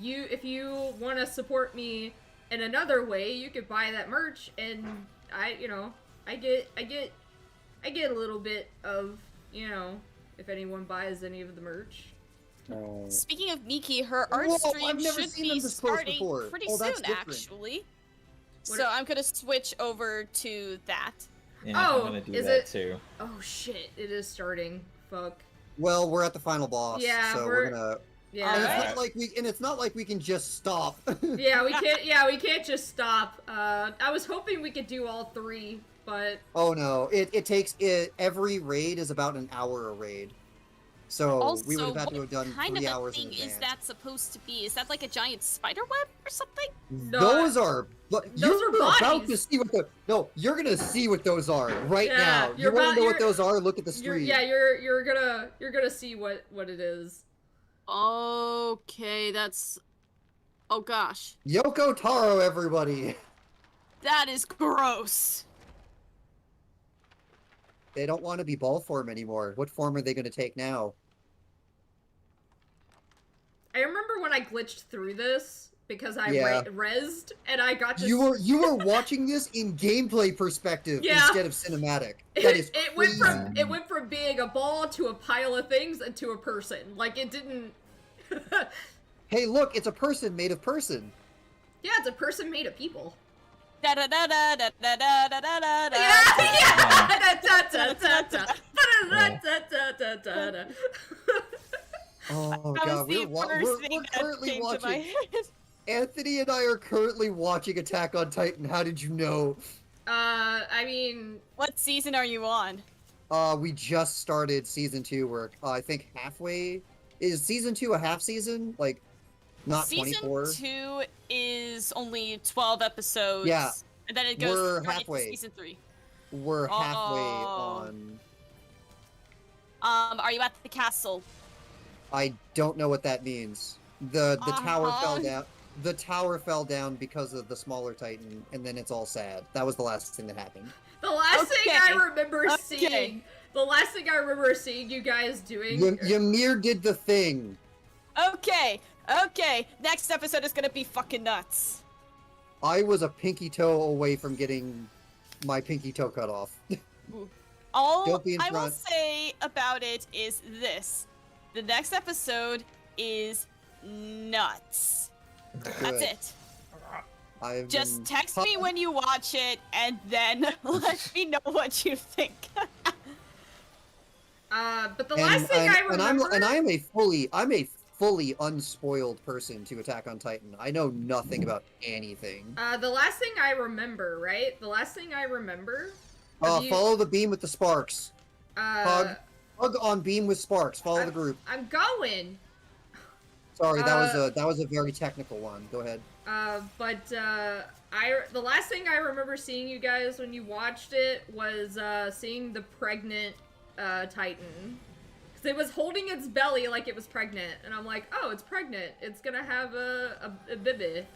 Speaker 1: if you want to support me in another way, you could buy that merch, and I get a little bit of, if anyone buys any of the merch.
Speaker 4: Speaking of Miki, her art
Speaker 2: Whoa,
Speaker 4: stream
Speaker 2: I've never
Speaker 4: should
Speaker 2: seen
Speaker 4: be
Speaker 2: them this close
Speaker 4: starting
Speaker 2: before.
Speaker 4: pretty
Speaker 2: Oh, that's
Speaker 4: soon,
Speaker 2: different.
Speaker 4: actually.
Speaker 1: What
Speaker 4: So I'm gonna switch over to that.
Speaker 5: Yeah,
Speaker 1: Oh,
Speaker 5: I'm gonna do
Speaker 1: is
Speaker 5: that
Speaker 1: it-
Speaker 5: too.
Speaker 1: Oh shit, it is starting. Fuck.
Speaker 2: Well, we're at the final boss,
Speaker 1: Yeah,
Speaker 2: so
Speaker 1: we're-
Speaker 2: we're gonna.
Speaker 1: Yeah.
Speaker 2: And
Speaker 5: Alright.
Speaker 2: it's not like we can just stop.
Speaker 1: Yeah, we can't. Yeah, we can't just stop. I was hoping we could do all three, but
Speaker 2: Oh no, it takes every raid is about an hour a raid. So
Speaker 4: Also,
Speaker 2: we would have had to
Speaker 4: what
Speaker 2: have done
Speaker 4: kind
Speaker 2: 3
Speaker 4: of a
Speaker 2: hours in
Speaker 4: thing
Speaker 2: advance.
Speaker 4: is that supposed to be? Is that like a giant spider web or something?
Speaker 1: No,
Speaker 2: Those are but
Speaker 1: those
Speaker 2: you're
Speaker 1: are
Speaker 2: about to
Speaker 1: bodies.
Speaker 2: see you're gonna see what those are right
Speaker 1: Yeah,
Speaker 2: now.
Speaker 1: you're
Speaker 2: You wanna
Speaker 1: about-
Speaker 2: know what
Speaker 1: you're-
Speaker 2: those are? Look at the
Speaker 1: you're,
Speaker 2: stream.
Speaker 1: yeah, you're gonna see what it is.
Speaker 6: Okay, that's. Oh gosh,
Speaker 2: Yoko Taro, everybody.
Speaker 6: that is gross.
Speaker 2: They don't want to be ball form anymore. What form are they gonna take now?
Speaker 1: I remember when I glitched through this because I
Speaker 2: Yeah.
Speaker 1: rezzed and I got this.
Speaker 2: You were watching this in gameplay perspective
Speaker 1: Yeah.
Speaker 2: instead of cinematic. That is
Speaker 1: it
Speaker 2: crazy.
Speaker 1: went from being a ball to a pile of things and to a person. Like it didn't.
Speaker 2: Hey, look, it's a person made of person.
Speaker 1: Yeah, it's a person made of people.
Speaker 4: Da da da da da da da da da da da.
Speaker 1: Yeah. Da, da, da, da, da. Da, da, da, da, da, da.
Speaker 2: Oh
Speaker 4: That was
Speaker 2: god,
Speaker 4: the first thing
Speaker 2: we're
Speaker 4: that
Speaker 2: currently
Speaker 4: came to my
Speaker 2: watching.
Speaker 4: head.
Speaker 2: Anthony and I are currently watching Attack on Titan. How did you know?
Speaker 1: I mean,
Speaker 4: What season are you on?
Speaker 2: We just started season 2. We're I think halfway. Is season 2 a half season? Like, not
Speaker 4: Season
Speaker 2: 24.
Speaker 4: 2 is only 12 episodes.
Speaker 2: Yeah.
Speaker 4: And then it goes
Speaker 2: We're
Speaker 4: right into
Speaker 2: halfway.
Speaker 4: season 3.
Speaker 2: We're halfway
Speaker 4: Oh.
Speaker 2: on.
Speaker 4: Are you at the castle?
Speaker 2: I don't know what that means. The tower fell
Speaker 4: Uh-huh.
Speaker 2: down. The tower fell down because of the smaller Titan, and then it's all sad. That was the last thing that happened.
Speaker 1: the last thing I
Speaker 4: Okay.
Speaker 1: remember
Speaker 4: Okay.
Speaker 1: seeing, the last thing I remember seeing you guys doing.
Speaker 2: Ymir did the thing.
Speaker 4: Okay. Next episode is gonna be fucking nuts.
Speaker 2: I was a pinky toe away from getting my pinky toe cut off.
Speaker 4: All
Speaker 2: Don't be in
Speaker 4: I will
Speaker 2: front.
Speaker 4: say about it is this. The next episode is nuts. That's
Speaker 2: Good.
Speaker 4: it.
Speaker 2: I've
Speaker 4: Just
Speaker 2: been
Speaker 4: text me when you watch it and then let me know what you think.
Speaker 1: But the last thing I remember.
Speaker 2: I'm a fully unspoiled person to Attack on Titan. I know nothing about anything.
Speaker 1: The last thing I remember, right? The last thing I remember. of you-
Speaker 2: Follow the beam with the sparks.
Speaker 1: Uh,
Speaker 2: Hug on beam with sparks. Follow the group.
Speaker 1: I'm going.
Speaker 2: Sorry, that was a very technical one. Go ahead.
Speaker 1: The last thing I remember seeing you guys when you watched it was seeing the pregnant Titan. Because it was holding its belly like it was pregnant, and I'm like, oh, it's pregnant. It's gonna have a baby.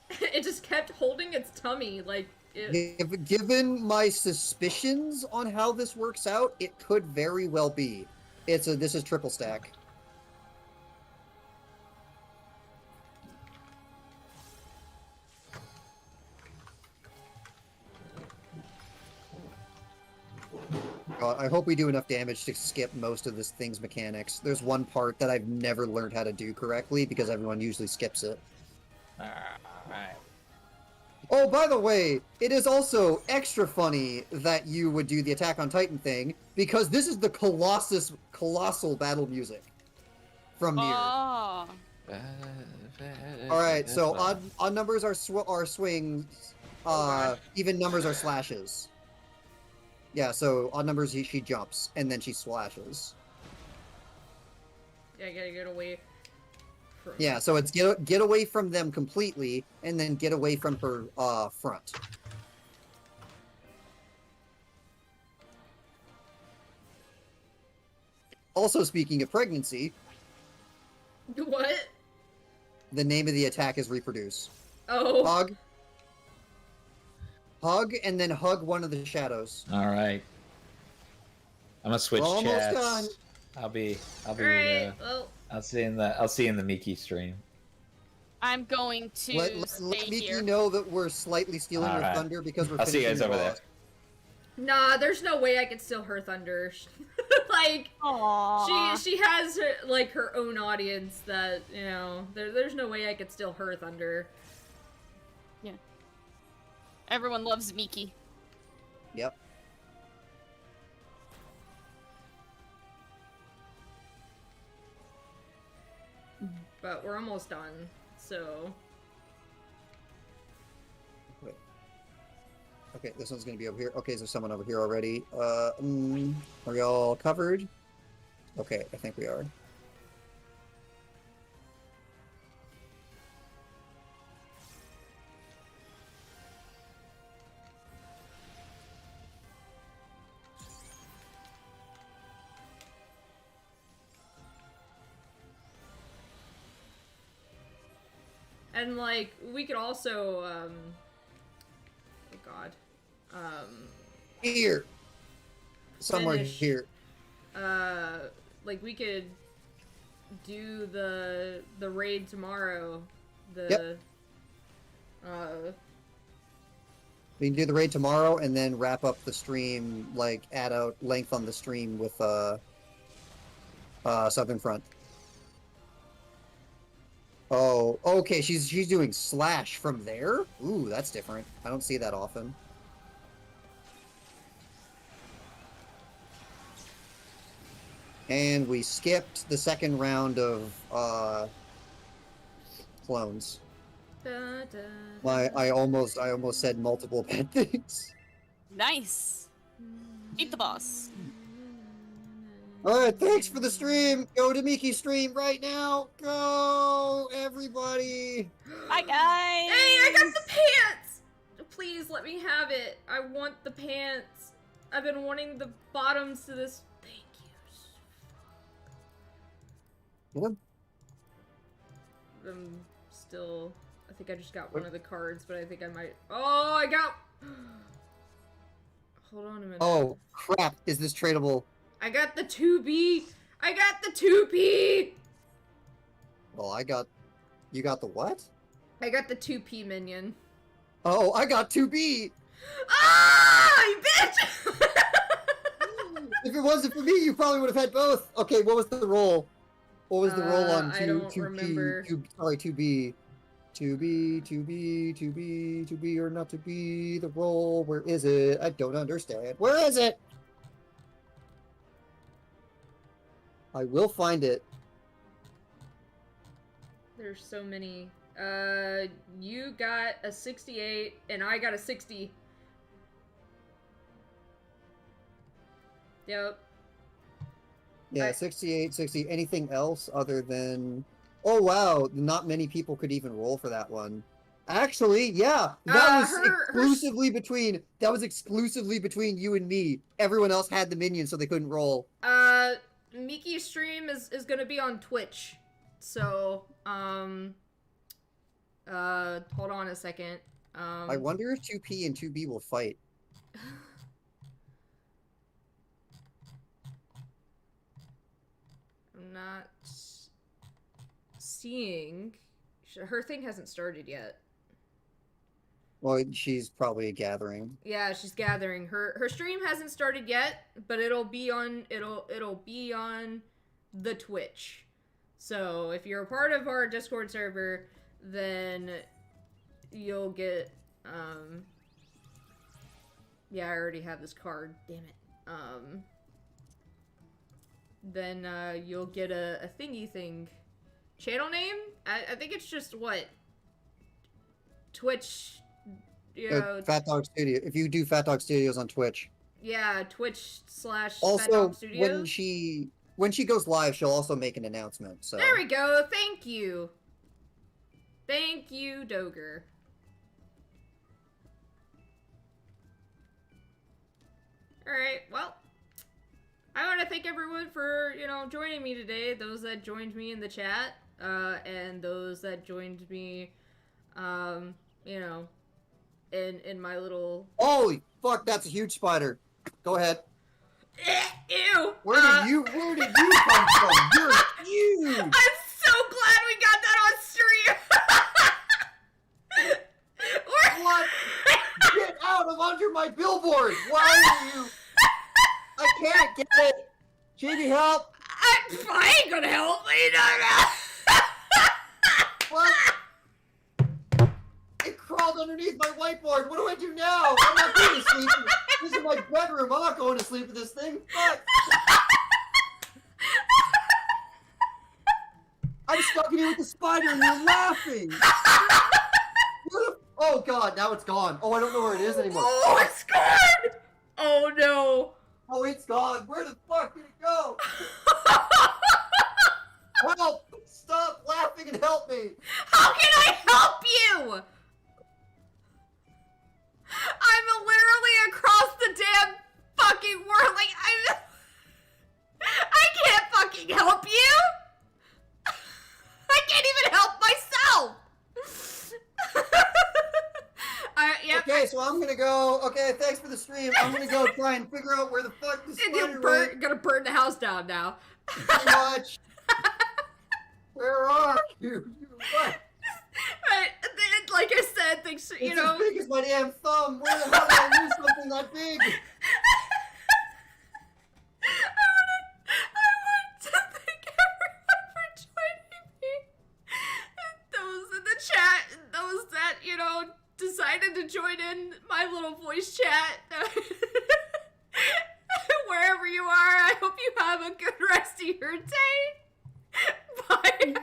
Speaker 1: It just kept holding its tummy, like it.
Speaker 2: Given my suspicions on how this works out, it could very well be. This is triple stack. I hope we do enough damage to skip most of this thing's mechanics. There's one part that I've never learned how to do correctly because everyone usually skips it.
Speaker 5: Alright.
Speaker 2: Oh, by the way, it is also extra funny that you would do the Attack on Titan thing because this is the colossal battle music from Nier.
Speaker 4: Oh.
Speaker 2: All right, so odd numbers are swings, even numbers are slashes. Yeah, so odd numbers she jumps and then she slashes.
Speaker 1: Yeah, I gotta get away. From...
Speaker 2: Yeah, so it's get away from them completely and then get away from her front. Also, speaking of pregnancy,
Speaker 1: What?
Speaker 2: the name of the attack is reproduce.
Speaker 1: Oh.
Speaker 2: Hug, and then hug one of the shadows.
Speaker 5: Alright. I'm gonna switch
Speaker 2: We're almost
Speaker 5: chats.
Speaker 2: done.
Speaker 5: I'll be
Speaker 1: Alright, well.
Speaker 5: I'll see in the Miki stream.
Speaker 4: I'm going to
Speaker 2: Let
Speaker 4: stay
Speaker 2: Miki
Speaker 4: here.
Speaker 2: know that we're slightly stealing her
Speaker 5: Alright.
Speaker 2: thunder because we're
Speaker 5: I'll see you
Speaker 2: finishing
Speaker 5: guys over
Speaker 2: the
Speaker 5: there.
Speaker 2: boss.
Speaker 1: Nah, there's no way I could steal her thunder. Like,
Speaker 4: Aww.
Speaker 1: she has her, like, her own audience that, you know, there's no way I could steal her thunder.
Speaker 4: Everyone loves Miki.
Speaker 2: Yep.
Speaker 1: But we're almost done, so...
Speaker 2: Wait. Okay, this one's gonna be over here. Okay, there's someone over here already. Are y'all covered? Okay, I think we are.
Speaker 1: And, like, we could also, oh god.
Speaker 2: Here! Somewhere
Speaker 1: Finish.
Speaker 2: here.
Speaker 1: Like, we could do the raid tomorrow.
Speaker 2: Yep. We can do the raid tomorrow and then wrap up the stream, like, add out length on the stream with, Southern Front. Oh, okay, she's doing slash from there? Ooh, that's different. I don't see that often. And we skipped the second round of, clones.
Speaker 1: Da, da,
Speaker 2: I almost said multiple bad things.
Speaker 4: Nice. Beat the boss.
Speaker 2: Alright, thanks for the stream! Go to Miki's stream right now! Go, everybody!
Speaker 4: Bye, guys.
Speaker 1: Hey, I got the pants! Please let me have it. I want the pants. I've been wanting the bottoms to this. Thank you.
Speaker 2: Get him?
Speaker 1: I'm still. I think I just got one of the cards, but I think I might. Oh, I got. Hold on a minute.
Speaker 2: Oh, crap. Is this tradable?
Speaker 1: I got the 2B. I got the 2P.
Speaker 2: Well, you got the what?
Speaker 1: I got the 2P minion.
Speaker 2: Oh, I got 2B!
Speaker 1: Ah, you bitch!
Speaker 2: If it wasn't for me, you probably would have had both. Okay, what was the roll? What was the roll on
Speaker 1: I don't remember.
Speaker 2: 2B. 2B or not to be the roll. Where is it? I don't understand. Where is it? I will find it.
Speaker 1: There's so many. You got a 68 and I got a 60. Yep.
Speaker 2: Yeah, 68, 60. Anything else other than... Oh, wow. Not many people could even roll for that one. Actually, yeah. That was exclusively between... That was exclusively between you and me. Everyone else had the minions, so they couldn't roll.
Speaker 1: Miki's stream is gonna be on Twitch. So, Hold on a second.
Speaker 2: I wonder if 2P and 2B will fight.
Speaker 1: I'm not seeing. Her thing hasn't started yet.
Speaker 2: Well, she's probably gathering.
Speaker 1: Yeah, she's gathering. Her stream hasn't started yet, but it'll be on the Twitch. So if you're a part of our Discord server, then you'll get yeah, I already have this card. Damn it. Then you'll get a thingy thing. Channel name? I think it's just what? Twitch. You know,
Speaker 2: Phat Dog Studio. If you do Phat Dog Studios on Twitch.
Speaker 1: yeah, Twitch/Phat
Speaker 2: Also,
Speaker 1: Dog Studios.
Speaker 2: when she goes live, she'll also make an announcement. So
Speaker 1: There we go. Thank you. Thank you, Doger. Alright, well, I want to thank everyone for, joining me today. Those that joined me in the chat, and those that joined me, in my little...
Speaker 2: Holy fuck, that's a huge spider. Go ahead.
Speaker 1: Ew!
Speaker 2: Where did you come from? You're huge!
Speaker 1: I'm so glad we got that on stream!
Speaker 2: What? Get out of under my billboard! Why are you... I can't get it! JD, help!
Speaker 1: I ain't gonna help me, no.
Speaker 2: What? It crawled underneath my whiteboard. What do I do now? I'm not going to sleep. This is my bedroom. I'm not going to sleep with this thing. Fuck. I'm stuck in here with the spider and you're laughing. Oh god, now it's gone. Oh, I don't know where it is anymore.
Speaker 1: Oh, it's gone! Oh no.
Speaker 2: Oh, it's gone. Where the fuck did it go? Help! Stop laughing and help me.
Speaker 1: How can I help you? I'm literally across the damn fucking world. Like, I can't fucking help you. I can't even help myself. Yep.
Speaker 2: Okay, so I'm gonna go. Okay, thanks for the stream. I'm gonna go try and figure out where the fuck the spider went.
Speaker 1: Gonna burn the house down now.
Speaker 2: Pretty much. Where are you? You what?
Speaker 1: But like I said, things
Speaker 2: It's as big as my damn thumb. Where the hell did I lose something that big?
Speaker 1: I want to thank everyone for joining me. Those in the chat, those that, decided to join in my little voice chat. Wherever you are, I hope you have a good rest of your day. Bye.